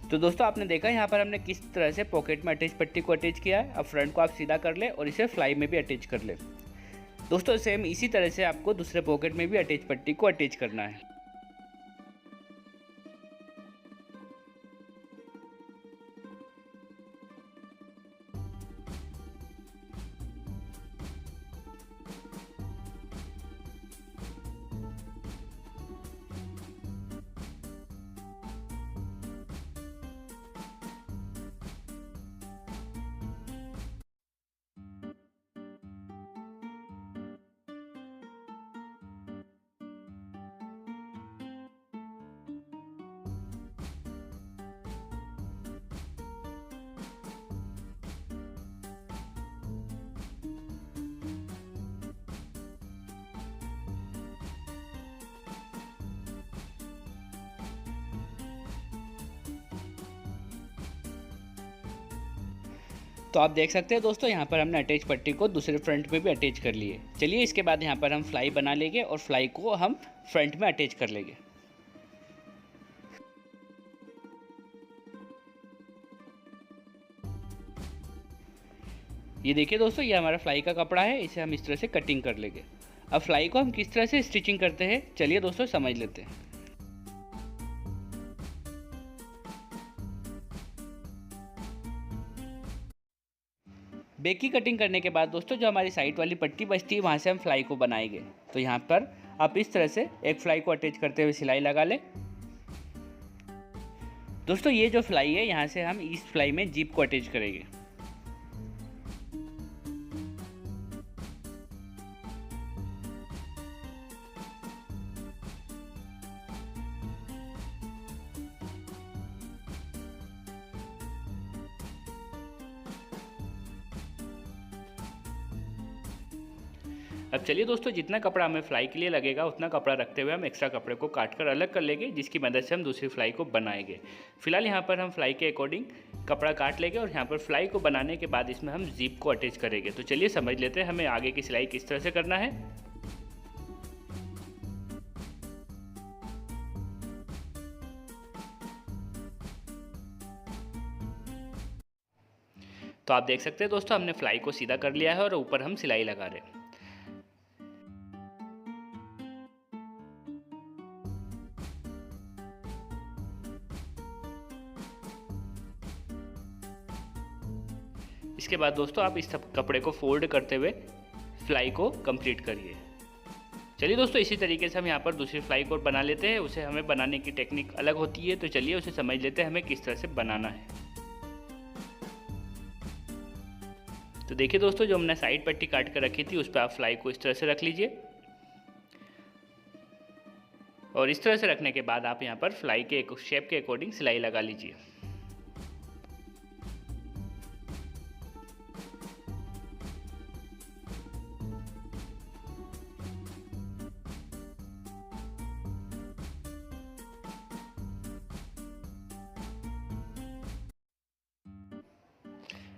तो दोस्तों आपने देखा यहाँ पर हमने किस तरह से पॉकेट में अटैच पट्टी को अटैच किया है। अब फ्रंट को आप सीधा कर ले और इसे फ्लाई में भी अटैच कर ले। दोस्तों सेम इसी तरह से आपको दूसरे पॉकेट में भी अटैच पट्टी को अटैच करना है। तो आप देख सकते हैं दोस्तों, यहाँ पर हमने अटैच पट्टी को दूसरे फ्रंट में भी अटैच कर लिए। चलिए इसके बाद यहाँ पर हम फ्लाई बना लेंगे और फ्लाई को हम फ्रंट में अटैच कर लेंगे। ये देखिए दोस्तों, ये हमारा फ्लाई का कपड़ा है, इसे हम इस तरह से कटिंग कर लेंगे। अब फ्लाई को हम किस तरह से स्टिचिंग करते हैं, चलिए दोस्तों समझ लेते हैं। बैक की कटिंग करने के बाद दोस्तों, जो हमारी साइड वाली पट्टी बचती है वहाँ से हम फ्लाई को बनाएंगे। तो यहाँ पर आप इस तरह से एक फ्लाई को अटैच करते हुए सिलाई लगा लें। दोस्तों ये जो फ्लाई है, यहाँ से हम इस फ्लाई में जीप को अटैच करेंगे। अब चलिए दोस्तों, जितना कपड़ा हमें फ्लाई के लिए लगेगा उतना कपड़ा रखते हुए हम एक्स्ट्रा कपड़े को काट कर अलग कर लेंगे, जिसकी मदद से हम दूसरी फ्लाई को बनाएंगे। फिलहाल यहाँ पर हम फ्लाई के अकॉर्डिंग कपड़ा काट लेंगे और यहाँ पर फ्लाई को बनाने के बाद इसमें हम जीप को अटैच करेंगे। तो चलिए समझ लेते हैं हमें आगे की सिलाई किस तरह से करना है। तो आप देख सकते हैं दोस्तों, हमने फ्लाई को सीधा कर लिया है और ऊपर हम सिलाई लगा रहे हैं। इसके बाद दोस्तों आप इस कपड़े को फोल्ड करते हुए फ्लाई को कंप्लीट करिए। चलिए दोस्तों, इसी तरीके से हम यहाँ पर दूसरी फ्लाई को बना लेते हैं। उसे हमें बनाने की टेक्निक अलग होती है, तो चलिए उसे समझ लेते हैं हमें किस तरह से बनाना है। तो देखिए दोस्तों, जो हमने साइड पट्टी काट कर रखी थी उस पर आप फ्लाई को इस तरह से रख लीजिए और इस तरह से रखने के बाद आप यहाँ पर फ्लाई के शेप के अकॉर्डिंग सिलाई लगा लीजिए।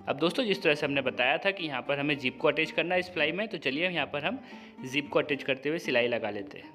अब दोस्तों, जिस तरह से हमने बताया था कि यहाँ पर हमें जिप को अटैच करना है इस फ्लाई में, तो चलिए यहाँ पर हम जिप को अटैच करते हुए सिलाई लगा लेते हैं।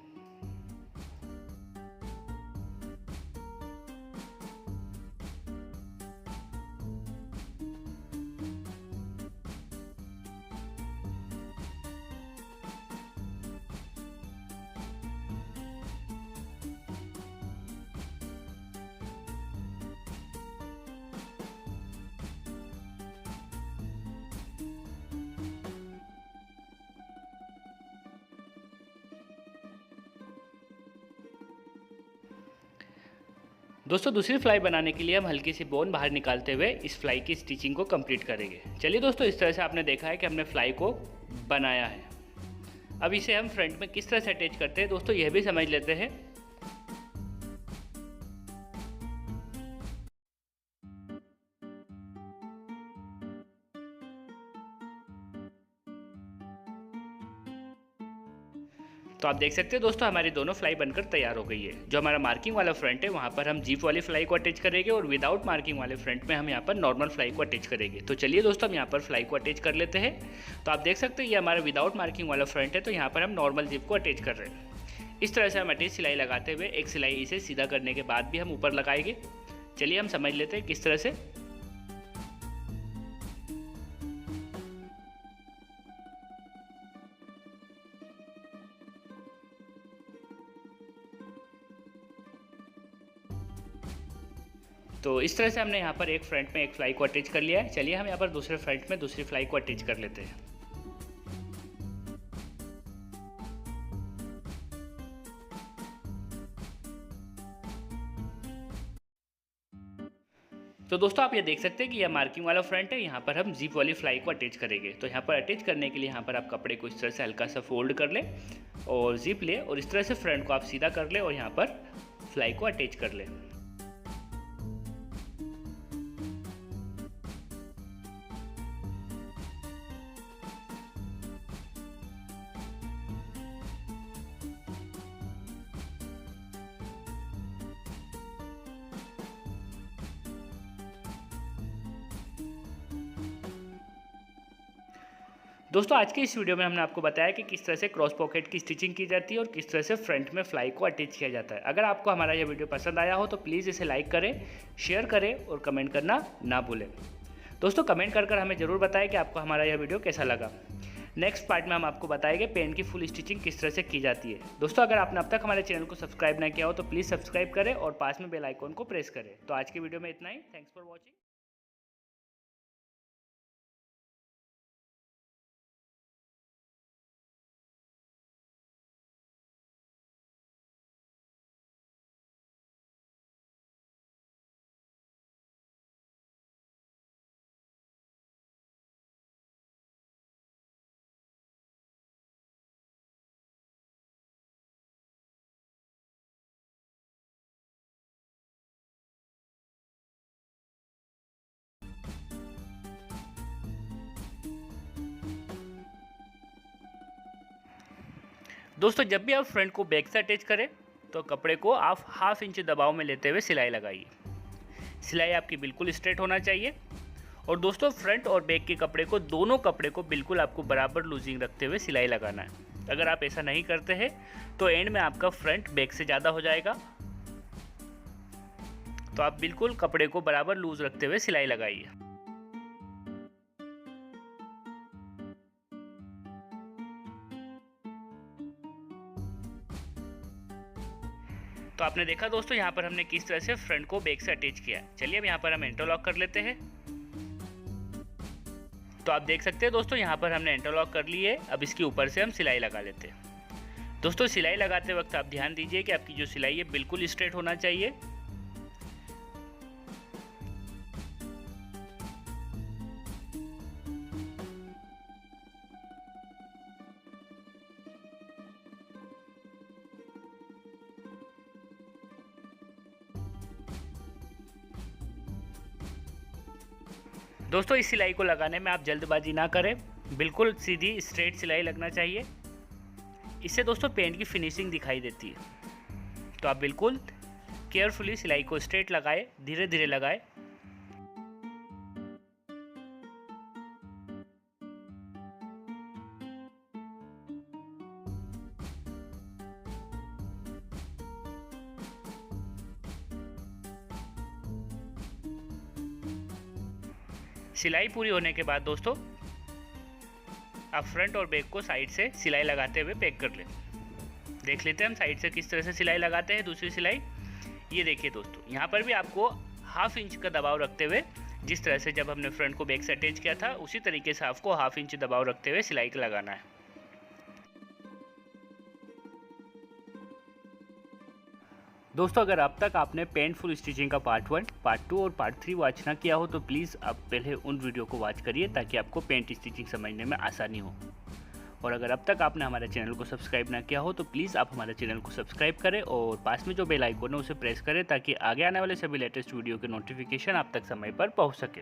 दोस्तों दूसरी फ्लाई बनाने के लिए हम हल्की सी बोन बाहर निकालते हुए इस फ्लाई की स्टिचिंग को कंप्लीट करेंगे। चलिए दोस्तों, इस तरह से आपने देखा है कि हमने फ्लाई को बनाया है। अब इसे हम फ्रंट में किस तरह से अटैच करते हैं दोस्तों, यह भी समझ लेते हैं। तो आप देख सकते हैं दोस्तों, हमारी दोनों फ्लाई बनकर तैयार हो गई है। जो हमारा मार्किंग वाला फ्रंट है वहाँ पर हम जीप वाली फ्लाई को अटैच करेंगे और विदाउट मार्किंग वाले फ्रंट में हम यहाँ पर नॉर्मल फ्लाई को अटैच करेंगे। तो चलिए दोस्तों, हम यहाँ पर फ्लाई को अटैच कर लेते हैं। तो आप देख सकते हैं ये हमारा विदाउट मार्किंग वाला फ्रंट है, तो यहाँ पर हम नॉर्मल जीप को अटैच कर रहे हैं। इस तरह से हम अटैच सिलाई लगाते हुए एक सिलाई इसे सीधा करने के बाद भी हम ऊपर लगाएंगे। चलिए हम समझ लेते हैं किस तरह से। तो इस तरह से हमने यहाँ पर एक फ्रंट में एक फ्लाई को अटैच कर लिया है। चलिए हम यहाँ पर दूसरे फ्रंट में दूसरी फ्लाई को अटैच कर लेते हैं। तो दोस्तों आप ये देख सकते हैं कि यह मार्किंग वाला फ्रंट है, यहाँ पर हम जीप वाली फ्लाई को अटैच करेंगे। तो यहाँ पर अटैच करने के लिए यहाँ पर आप कपड़े को इस तरह से हल्का सा फोल्ड कर लें और जीप ले और इस तरह से फ्रंट को आप सीधा कर लें और यहाँ पर फ्लाई को अटैच कर लें। दोस्तों आज के इस वीडियो में हमने आपको बताया कि किस तरह से क्रॉस पॉकेट की स्टिचिंग की जाती है और किस तरह से फ्रंट में फ्लाई को अटैच किया जाता है। अगर आपको हमारा यह वीडियो पसंद आया हो तो प्लीज़ इसे लाइक करें, शेयर करें और कमेंट करना ना भूलें। दोस्तों कमेंट कर हमें ज़रूर बताएं कि आपको हमारा यह वीडियो कैसा लगा। नेक्स्ट पार्ट में हम आपको बताएंगे पेन की फुल स्टिचिंग किस तरह से की जाती है। दोस्तों अगर आपने अब तक हमारे चैनल को सब्सक्राइब ना किया हो तो प्लीज़ सब्सक्राइब करें और पास में बेल आइकॉन को प्रेस करें। तो आज की वीडियो में इतना ही। Thanks for watching. दोस्तों जब भी आप फ्रंट को बैक से अटैच करें तो कपड़े को आप हाफ इंच दबाव में लेते हुए सिलाई लगाइए। सिलाई आपकी बिल्कुल स्ट्रेट होना चाहिए। और दोस्तों फ्रंट और बैक के कपड़े को, दोनों कपड़े को बिल्कुल आपको बराबर लूजिंग रखते हुए सिलाई लगाना है। अगर आप ऐसा नहीं करते हैं तो एंड में आपका फ्रंट बैक से ज़्यादा हो जाएगा। तो आप बिल्कुल कपड़े को बराबर लूज रखते हुए सिलाई लगाइए। तो आपने देखा दोस्तों यहाँ पर हमने किस तरह से फ्रंट को बैक से अटैच किया है। चलिए अब यहाँ पर हम इंटरलॉक कर लेते हैं। तो आप देख सकते हैं दोस्तों यहाँ पर हमने इंटरलॉक कर ली है। अब इसके ऊपर से हम सिलाई लगा लेते हैं। दोस्तों सिलाई लगाते वक्त आप ध्यान दीजिए कि आपकी जो सिलाई है बिल्कुल स्ट्रेट होना चाहिए। दोस्तों इस सिलाई को लगाने में आप जल्दबाजी ना करें, बिल्कुल सीधी स्ट्रेट सिलाई लगना चाहिए। इससे दोस्तों पेंट की फिनिशिंग दिखाई देती है। तो आप बिल्कुल केयरफुली सिलाई को स्ट्रेट लगाएं, धीरे धीरे लगाएं। सिलाई पूरी होने के बाद दोस्तों आप फ्रंट और बैक को साइड से सिलाई लगाते हुए पैक कर लें। देख लेते हैं हम साइड से किस तरह से सिलाई लगाते हैं। दूसरी सिलाई ये देखिए दोस्तों, यहाँ पर भी आपको हाफ इंच का दबाव रखते हुए, जिस तरह से जब हमने फ्रंट को बैक से अटैच किया था उसी तरीके से आपको हाफ इंच दबाव रखते हुए सिलाई को लगाना है। दोस्तों अगर अब तक आपने पेंट फुल स्टिचिंग का पार्ट 1, पार्ट 2 और पार्ट 3 वॉच ना किया हो तो प्लीज़ आप पहले उन वीडियो को वॉच करिए ताकि आपको पेंट स्टिचिंग समझने में आसानी हो। और अगर अब तक आपने हमारे चैनल को सब्सक्राइब ना किया हो तो प्लीज़ आप हमारे चैनल को सब्सक्राइब करें और पास में जो बेल आइकन है उसे प्रेस करें ताकि आगे आने वाले सभी लेटेस्ट वीडियो के नोटिफिकेशन आप तक समय पर पहुँच सके।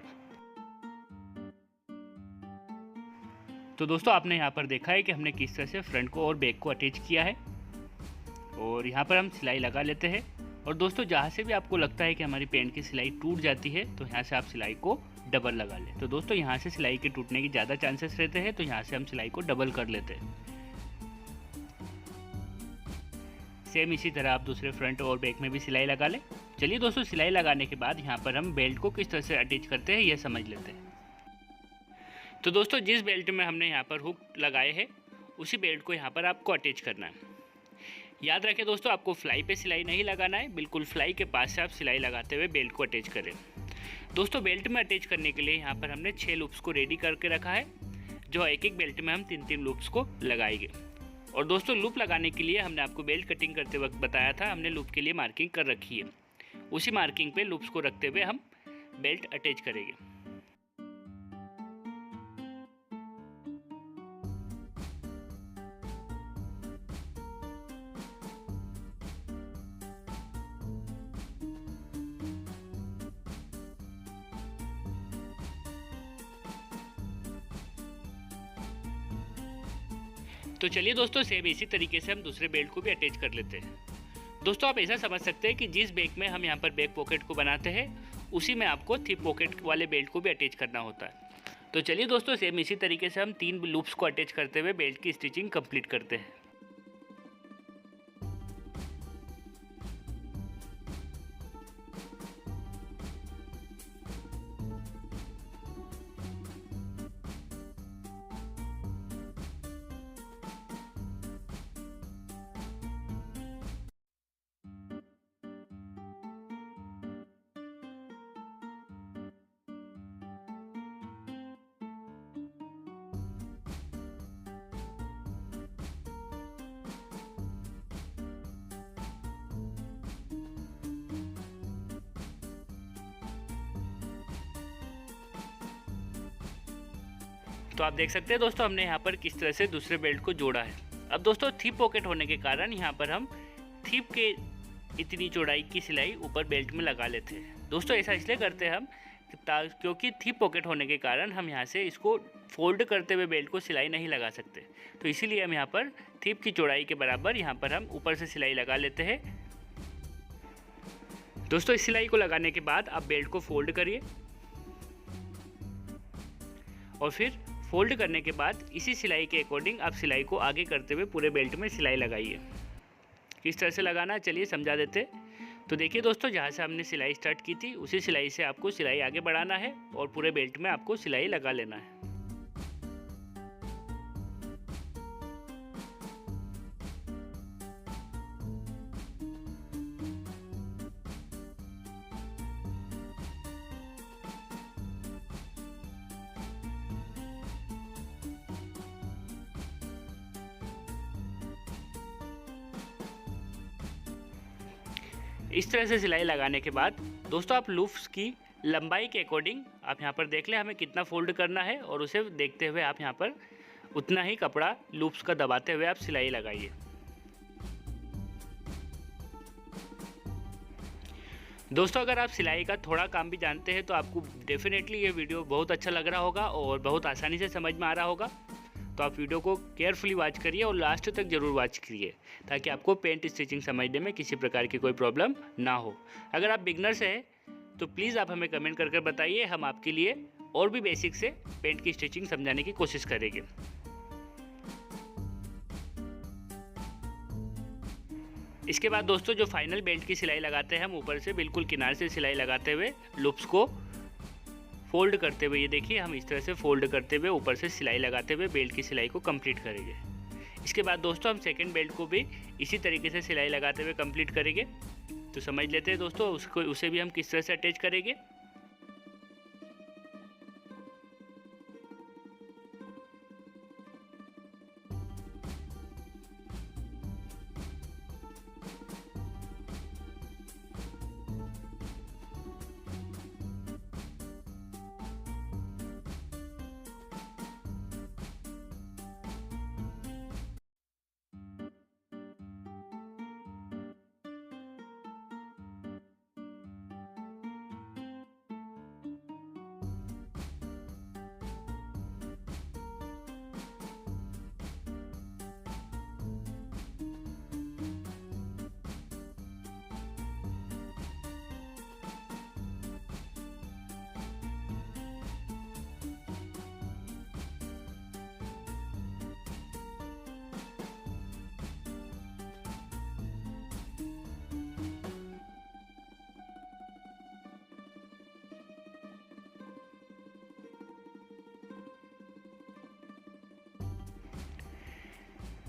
तो दोस्तों आपने यहाँ पर देखा है कि हमने किस तरह से फ्रंट को और बैक को अटैच किया है और यहाँ पर हम सिलाई लगा लेते हैं। और दोस्तों जहाँ से भी आपको लगता है कि हमारी पेंट की सिलाई टूट जाती है तो यहाँ से आप सिलाई को डबल लगा लें। तो दोस्तों यहाँ से सिलाई के टूटने की ज़्यादा चांसेस रहते हैं, तो यहाँ से हम सिलाई को डबल कर लेते हैं। सेम इसी तरह आप दूसरे फ्रंट और बैक में भी सिलाई लगा लें। चलिए दोस्तों सिलाई लगाने के बाद यहाँ पर हम बेल्ट को किस तरह से अटैच करते हैं यह समझ लेते हैं। तो दोस्तों जिस बेल्ट में हमने यहाँ पर हुक लगाए हैं उसी बेल्ट को यहाँ पर आपको अटैच करना है। याद रखें दोस्तों आपको फ्लाई पे सिलाई नहीं लगाना है, बिल्कुल फ्लाई के पास से आप सिलाई लगाते हुए बेल्ट को अटैच करें। दोस्तों बेल्ट में अटैच करने के लिए यहाँ पर हमने 6 लूप्स को रेडी करके रखा है, जो एक एक बेल्ट में हम 3-3 लूप्स को लगाएंगे। और दोस्तों लूप लगाने के लिए हमने आपको बेल्ट कटिंग करते वक्त बताया था, हमने लूप के लिए मार्किंग कर रखी है। उसी मार्किंग पे लूप्स को रखते हुए हम बेल्ट अटैच करेंगे। तो चलिए दोस्तों सेम इसी तरीके से हम दूसरे बेल्ट को भी अटैच कर लेते हैं। दोस्तों आप ऐसा समझ सकते हैं कि जिस बैक में हम यहाँ पर बैक पॉकेट को बनाते हैं उसी में आपको थिप पॉकेट वाले बेल्ट को भी अटैच करना होता है। तो चलिए दोस्तों, सेम इसी तरीके से हम 3 लूप्स को अटैच करते हुए बेल्ट की स्टिचिंग कंप्लीट करते हैं। तो आप देख सकते हैं दोस्तों, हमने यहाँ पर किस तरह से दूसरे बेल्ट को जोड़ा है। अब दोस्तों, थिप पॉकेट होने के कारण यहाँ पर हम थिप के इतनी चौड़ाई की सिलाई ऊपर बेल्ट में लगा लेते हैं। दोस्तों, ऐसा इसलिए करते हैं हम क्योंकि थिप पॉकेट होने के कारण हम यहाँ से इसको फोल्ड करते हुए बेल्ट को सिलाई नहीं लगा सकते। तो इसीलिए हम यहाँ पर थिप की चौड़ाई के बराबर यहाँ पर हम ऊपर से सिलाई लगा लेते हैं। दोस्तों, इस सिलाई को लगाने के बाद आप बेल्ट को फोल्ड करिए और फिर फोल्ड करने के बाद इसी सिलाई के अकॉर्डिंग आप सिलाई को आगे करते हुए पूरे बेल्ट में सिलाई लगाइए। किस तरह से लगाना है चलिए समझा देते। तो देखिए दोस्तों, जहाँ से हमने सिलाई स्टार्ट की थी उसी सिलाई से आपको सिलाई आगे बढ़ाना है और पूरे बेल्ट में आपको सिलाई लगा लेना है। इस तरह से सिलाई लगाने के बाद दोस्तों, आप लूप्स की लंबाई के अकॉर्डिंग आप यहाँ पर देख लें हमें कितना फोल्ड करना है और उसे देखते हुए आप यहाँ पर उतना ही कपड़ा लूप्स का दबाते हुए आप सिलाई लगाइए। दोस्तों, अगर आप सिलाई का थोड़ा काम भी जानते हैं तो आपको डेफिनेटली ये वीडियो बहुत अच्छा लग रहा होगा और बहुत आसानी से समझ में आ रहा होगा। तो आप वीडियो को केयरफुली वॉच करिए और लास्ट तक ज़रूर वॉच करिए ताकि आपको पेंट स्टिचिंग समझने में किसी प्रकार की कोई प्रॉब्लम ना हो। अगर आप बिगनर्स हैं तो प्लीज़ आप हमें कमेंट करके बताइए, हम आपके लिए और भी बेसिक से पेंट की स्टिचिंग समझाने की कोशिश करेंगे। इसके बाद दोस्तों, जो फाइनल बेल्ट की सिलाई लगाते हैं हम ऊपर से बिल्कुल किनारे से सिलाई लगाते हुए लूप्स को फोल्ड करते हुए, ये देखिए हम इस तरह से फोल्ड करते हुए ऊपर से सिलाई लगाते हुए बेल्ट की सिलाई को कंप्लीट करेंगे। इसके बाद दोस्तों, हम सेकंड बेल्ट को भी इसी तरीके से सिलाई लगाते हुए कंप्लीट करेंगे। तो समझ लेते हैं दोस्तों उसे भी हम किस तरह से अटैच करेंगे।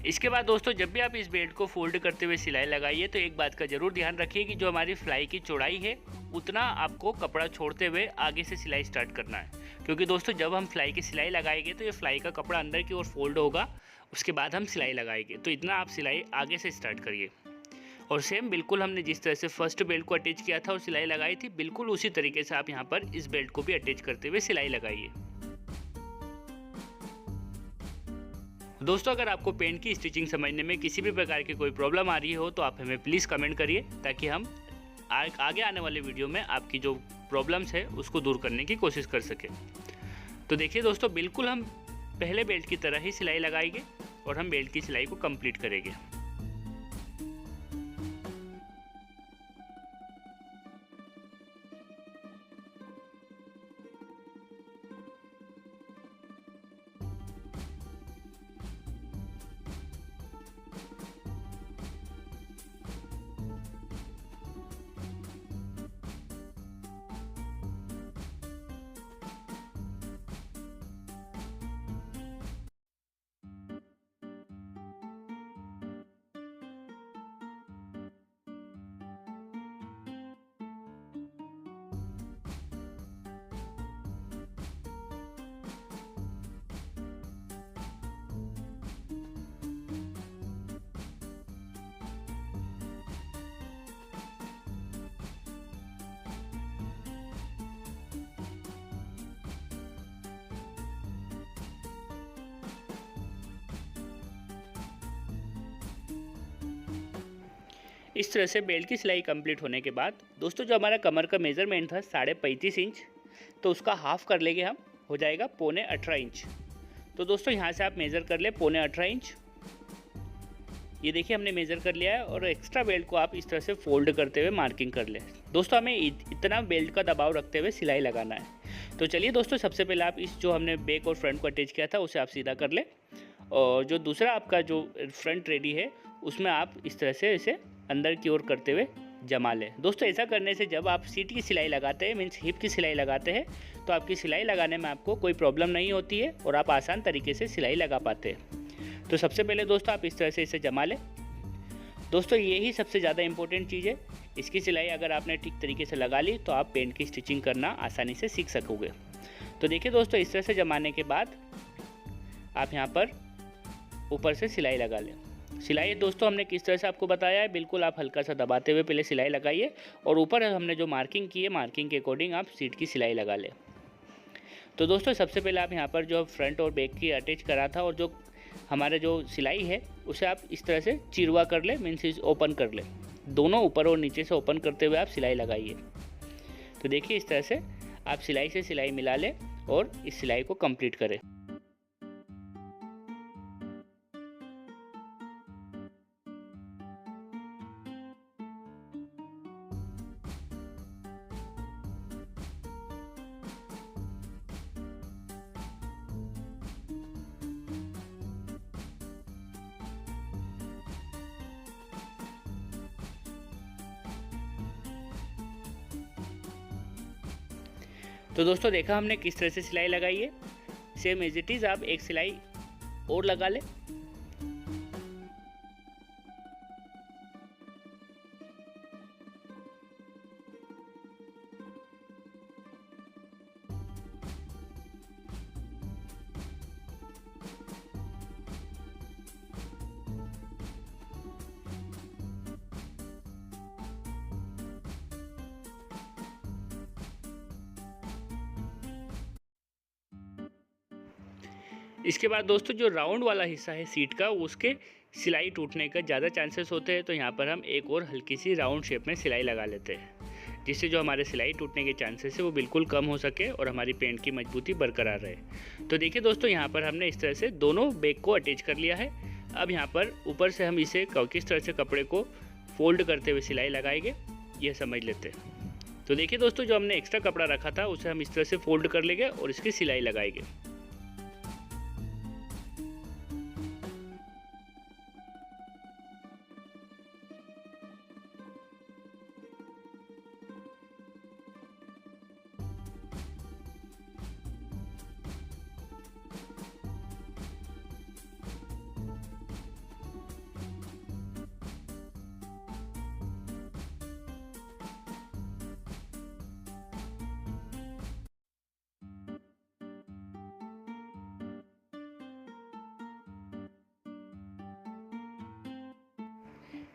इसके बाद दोस्तों, जब भी आप इस बेल्ट को फोल्ड करते हुए सिलाई लगाइए तो एक बात का ज़रूर ध्यान रखिए कि जो हमारी फ्लाई की चौड़ाई है उतना आपको कपड़ा छोड़ते हुए आगे से सिलाई स्टार्ट करना है। क्योंकि दोस्तों, जब हम फ्लाई की सिलाई लगाएंगे तो ये फ्लाई का कपड़ा अंदर की ओर फोल्ड होगा, उसके बाद हम सिलाई लगाएंगे। तो इतना आप सिलाई आगे से स्टार्ट करिए और सेम बिल्कुल हमने जिस तरह से फर्स्ट बेल्ट को अटैच किया था और सिलाई लगाई थी, बिल्कुल उसी तरीके से आप यहाँ पर इस बेल्ट को भी अटैच करते हुए सिलाई लगाइए। दोस्तों, अगर आपको पेंट की स्टिचिंग समझने में किसी भी प्रकार की कोई प्रॉब्लम आ रही हो तो आप हमें प्लीज़ कमेंट करिए ताकि हम आगे आने वाले वीडियो में आपकी जो प्रॉब्लम्स है उसको दूर करने की कोशिश कर सकें। तो देखिए दोस्तों, बिल्कुल हम पहले बेल्ट की तरह ही सिलाई लगाएंगे और हम बेल्ट की सिलाई को कंप्लीट करेंगे। इस तरह से बेल्ट की सिलाई कंप्लीट होने के बाद दोस्तों जो हमारा कमर का मेज़रमेंट था 35.5 इंच, तो उसका हाफ़ कर लेंगे हम, हो जाएगा 17.25 इंच। तो दोस्तों यहाँ से आप मेज़र कर ले 17.25 इंच। ये देखिए हमने मेज़र कर लिया है और एक्स्ट्रा बेल्ट को आप इस तरह से फोल्ड करते हुए मार्किंग कर लें। दोस्तों हमें इतना बेल्ट का दबाव रखते हुए सिलाई लगाना है। तो चलिए दोस्तों सबसे पहले आप इस जो हमने बैक और फ्रंट को अटैच किया था उसे आप सीधा कर लें, और जो दूसरा आपका जो फ्रंट रेडी है उसमें आप इस तरह से इसे अंदर की ओर करते हुए जमा लें। दोस्तों ऐसा करने से जब आप सीट की सिलाई लगाते हैं, मीन्स हिप की सिलाई लगाते हैं, तो आपकी सिलाई लगाने में आपको कोई प्रॉब्लम नहीं होती है और आप आसान तरीके से सिलाई लगा पाते हैं। तो सबसे पहले दोस्तों आप इस तरह से इसे जमा लें। दोस्तों यही सबसे ज़्यादा इम्पोर्टेंट चीज़ है। इसकी सिलाई अगर आपने ठीक तरीके से लगा ली तो आप पेंट की स्टिचिंग करना आसानी से सीख सकोगे। तो देखिए दोस्तों इस तरह से जमाने के बाद आप यहाँ पर ऊपर से सिलाई लगा लें। सिलाई दोस्तों हमने किस तरह से आपको बताया है, बिल्कुल आप हल्का सा दबाते हुए पहले सिलाई लगाइए और ऊपर हमने जो मार्किंग की है मार्किंग के अकॉर्डिंग आप सीट की सिलाई लगा लें। तो दोस्तों सबसे पहले आप यहाँ पर जो फ्रंट और बैक की अटैच करा था और जो हमारे जो सिलाई है उसे आप इस तरह से चिरवा कर ले, मीन्स ओपन कर ले। दोनों ऊपर और नीचे से ओपन करते हुए आप सिलाई लगाइए। तो देखिए इस तरह से आप सिलाई से सिलाई मिला लें और इस सिलाई को कंप्लीट करें। तो दोस्तों देखा हमने किस तरह से सिलाई लगाई है। सेम एज इट इज़ आप एक सिलाई और लगा लें। इसके बाद दोस्तों जो राउंड वाला हिस्सा है सीट का उसके सिलाई टूटने का ज़्यादा चांसेस होते हैं, तो यहाँ पर हम एक और हल्की सी राउंड शेप में सिलाई लगा लेते हैं, जिससे जो हमारे सिलाई टूटने के चांसेस है वो बिल्कुल कम हो सके और हमारी पेंट की मजबूती बरकरार रहे। तो देखिए दोस्तों यहाँ पर हमने इस तरह से दोनों बैक को अटैच कर लिया है। अब यहाँ पर ऊपर से हम इसे किस तरह से कपड़े को फोल्ड करते हुए सिलाई लगाएंगे यह समझ लेते हैं। तो देखिए दोस्तों जो हमने एक्स्ट्रा कपड़ा रखा था उसे हम इस तरह से फोल्ड कर लेंगे और इसकी सिलाई लगाएंगे।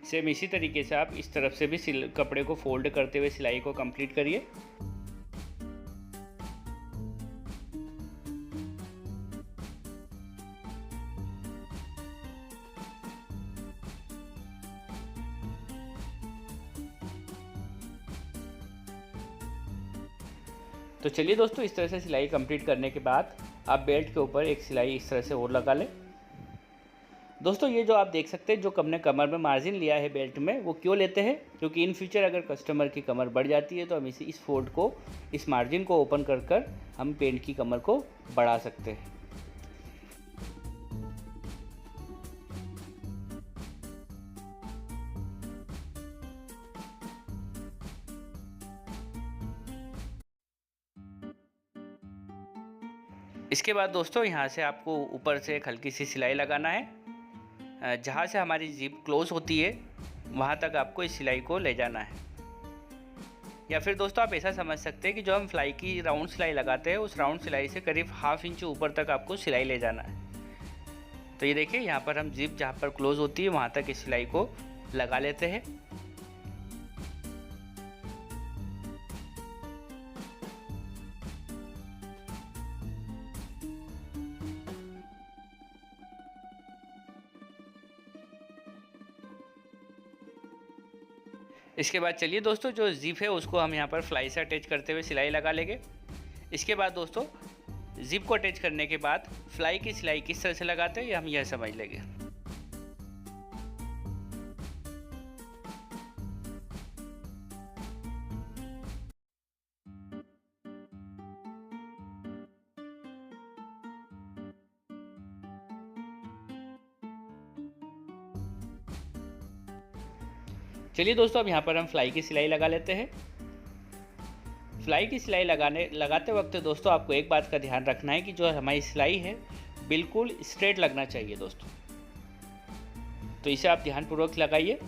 सेम इसी तरीके से आप इस तरफ से भी कपड़े को फोल्ड करते हुए सिलाई को कंप्लीट करिए। तो चलिए दोस्तों इस तरह से सिलाई कंप्लीट करने के बाद आप बेल्ट के ऊपर एक सिलाई इस तरह से और लगा लें। दोस्तों ये जो आप देख सकते हैं जो हमने कमर में मार्जिन लिया है बेल्ट में, वो क्यों लेते हैं, क्योंकि इन फ्यूचर अगर कस्टमर की कमर बढ़ जाती है तो हम इस फोल्ड को, इस मार्जिन को ओपन कर हम पेंट की कमर को बढ़ा सकते हैं। इसके बाद दोस्तों यहाँ से आपको ऊपर से एक हल्की सी सिलाई लगाना है। जहाँ से हमारी जिप क्लोज होती है वहाँ तक आपको इस सिलाई को ले जाना है। या फिर दोस्तों आप ऐसा समझ सकते हैं कि जो हम फ्लाई की राउंड सिलाई लगाते हैं उस राउंड सिलाई से करीब ½ इंच ऊपर तक आपको सिलाई ले जाना है। तो ये देखिए यहाँ पर हम जिप जहाँ पर क्लोज होती है वहाँ तक इस सिलाई को लगा लेते हैं। इसके बाद चलिए दोस्तों, जो जिप है उसको हम यहाँ पर फ्लाई से अटैच करते हुए सिलाई लगा लेंगे। इसके बाद दोस्तों, जिप को अटैच करने के बाद फ्लाई की सिलाई किस तरह से लगाते हैं ये हम यह समझ लेंगे। चलिए दोस्तों, अब यहाँ पर हम फ्लाई की सिलाई लगा लेते हैं। फ्लाई की सिलाई लगाते वक्त दोस्तों आपको एक बात का ध्यान रखना है कि जो हमारी सिलाई है बिल्कुल स्ट्रेट लगना चाहिए दोस्तों। तो इसे आप ध्यानपूर्वक लगाइए।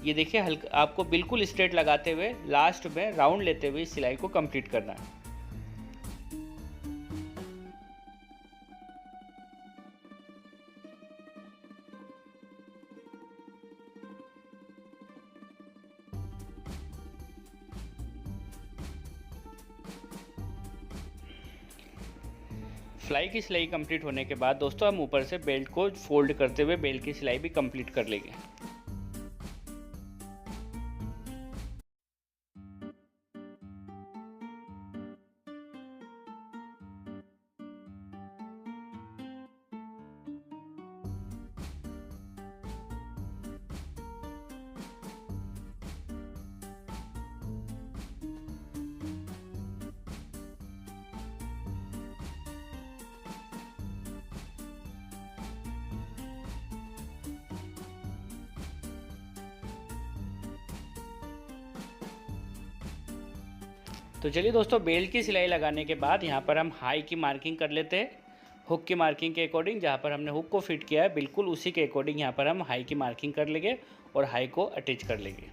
ये देखिए, हल्का आपको बिल्कुल स्ट्रेट लगाते हुए लास्ट में राउंड लेते हुए इस सिलाई को कंप्लीट करना है। फ्लाई की सिलाई कंप्लीट होने के बाद दोस्तों हम ऊपर से बेल्ट को फोल्ड करते हुए बेल्ट की सिलाई भी कंप्लीट कर लेंगे। तो चलिए दोस्तों, बेल्ट की सिलाई लगाने के बाद यहाँ पर हम हाई की मार्किंग कर लेते हैं। हुक की मार्किंग के अकॉर्डिंग, जहाँ पर हमने हुक को फिट किया है बिल्कुल उसी के अकॉर्डिंग यहाँ पर हम हाई की मार्किंग कर लेंगे और हाई को अटैच कर लेंगे।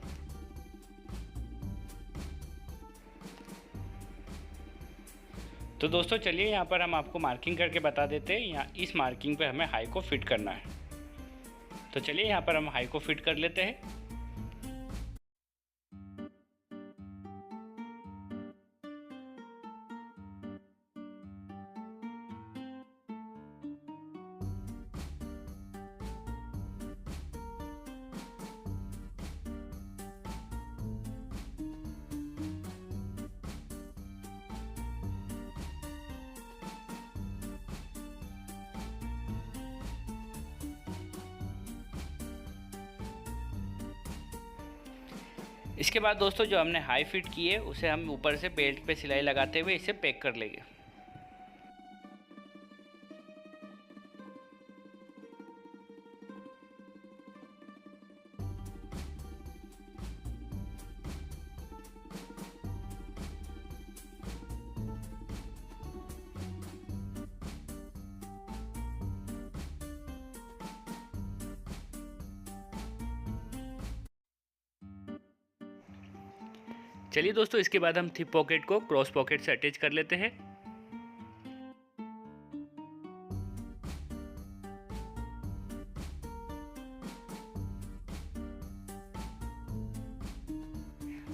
तो दोस्तों चलिए, यहाँ पर हम आपको मार्किंग करके बता देते हैं। यहाँ इस मार्किंग पे हमें हाई को फिट करना है। तो चलिए यहाँ पर हम हाई को फिट कर लेते हैं। इसके बाद दोस्तों, जो हमने हाई फिट की है उसे हम ऊपर से बेल्ट पे सिलाई लगाते हुए इसे पैक कर लेंगे। चलिए दोस्तों, इसके बाद हम थिप पॉकेट को क्रॉस पॉकेट से अटैच कर लेते हैं।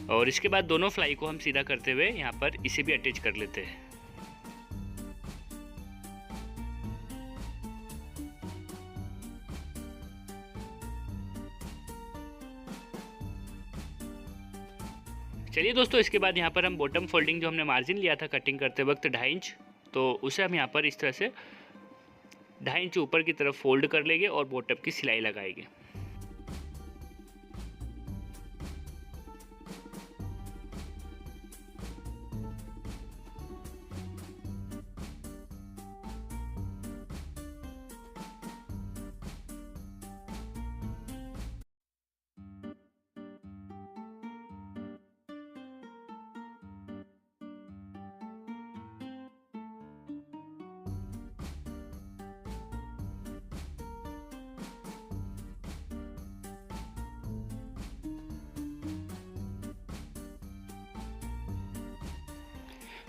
और इसके बाद दोनों फ्लाई को हम सीधा करते हुए यहाँ पर इसे भी अटैच कर लेते हैं। चलिए दोस्तों, इसके बाद यहाँ पर हम बॉटम फोल्डिंग जो हमने मार्जिन लिया था कटिंग करते वक्त 2.5 इंच, तो उसे हम यहाँ पर इस तरह से 2.5 इंच ऊपर की तरफ फोल्ड कर लेंगे और बॉटम की सिलाई लगाएंगे।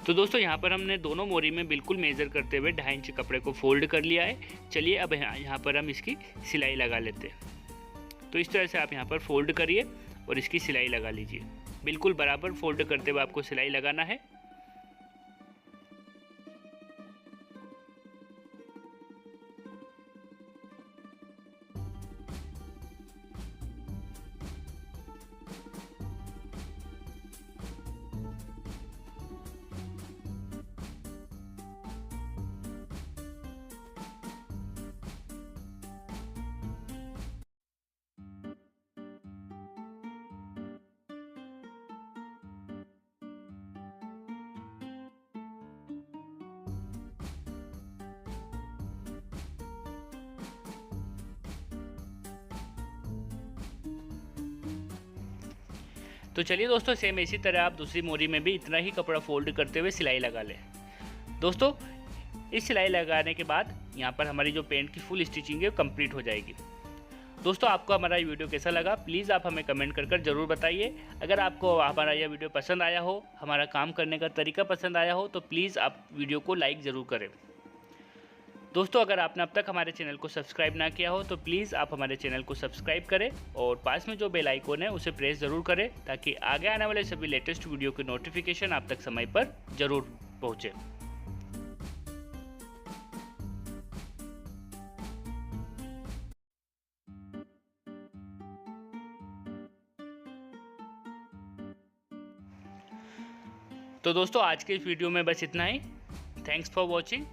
तो दोस्तों यहाँ पर हमने दोनों मोरी में बिल्कुल मेज़र करते हुए 2.5 इंच कपड़े को फोल्ड कर लिया है। चलिए अब यहाँ पर हम इसकी सिलाई लगा लेते हैं। तो इस तरह से आप यहाँ पर फोल्ड करिए और इसकी सिलाई लगा लीजिए। बिल्कुल बराबर फोल्ड करते हुए आपको सिलाई लगाना है। तो चलिए दोस्तों, सेम इसी तरह आप दूसरी मोरी में भी इतना ही कपड़ा फोल्ड करते हुए सिलाई लगा लें। दोस्तों इस सिलाई लगाने के बाद यहाँ पर हमारी जो पेंट की फुल स्टिचिंग है वो कंप्लीट हो जाएगी। दोस्तों आपको हमारा ये वीडियो कैसा लगा प्लीज़ आप हमें कमेंट कर ज़रूर बताइए। अगर आपको हमारा यह वीडियो पसंद आया हो, हमारा काम करने का तरीका पसंद आया हो, तो प्लीज़ आप वीडियो को लाइक ज़रूर करें। दोस्तों अगर आपने अब तक हमारे चैनल को सब्सक्राइब ना किया हो तो प्लीज़ आप हमारे चैनल को सब्सक्राइब करें और पास में जो बेल आइकन है उसे प्रेस ज़रूर करें, ताकि आगे आने वाले सभी लेटेस्ट वीडियो की नोटिफिकेशन आप तक समय पर ज़रूर पहुँचे। तो दोस्तों आज के इस वीडियो में बस इतना ही। Thanks for watching.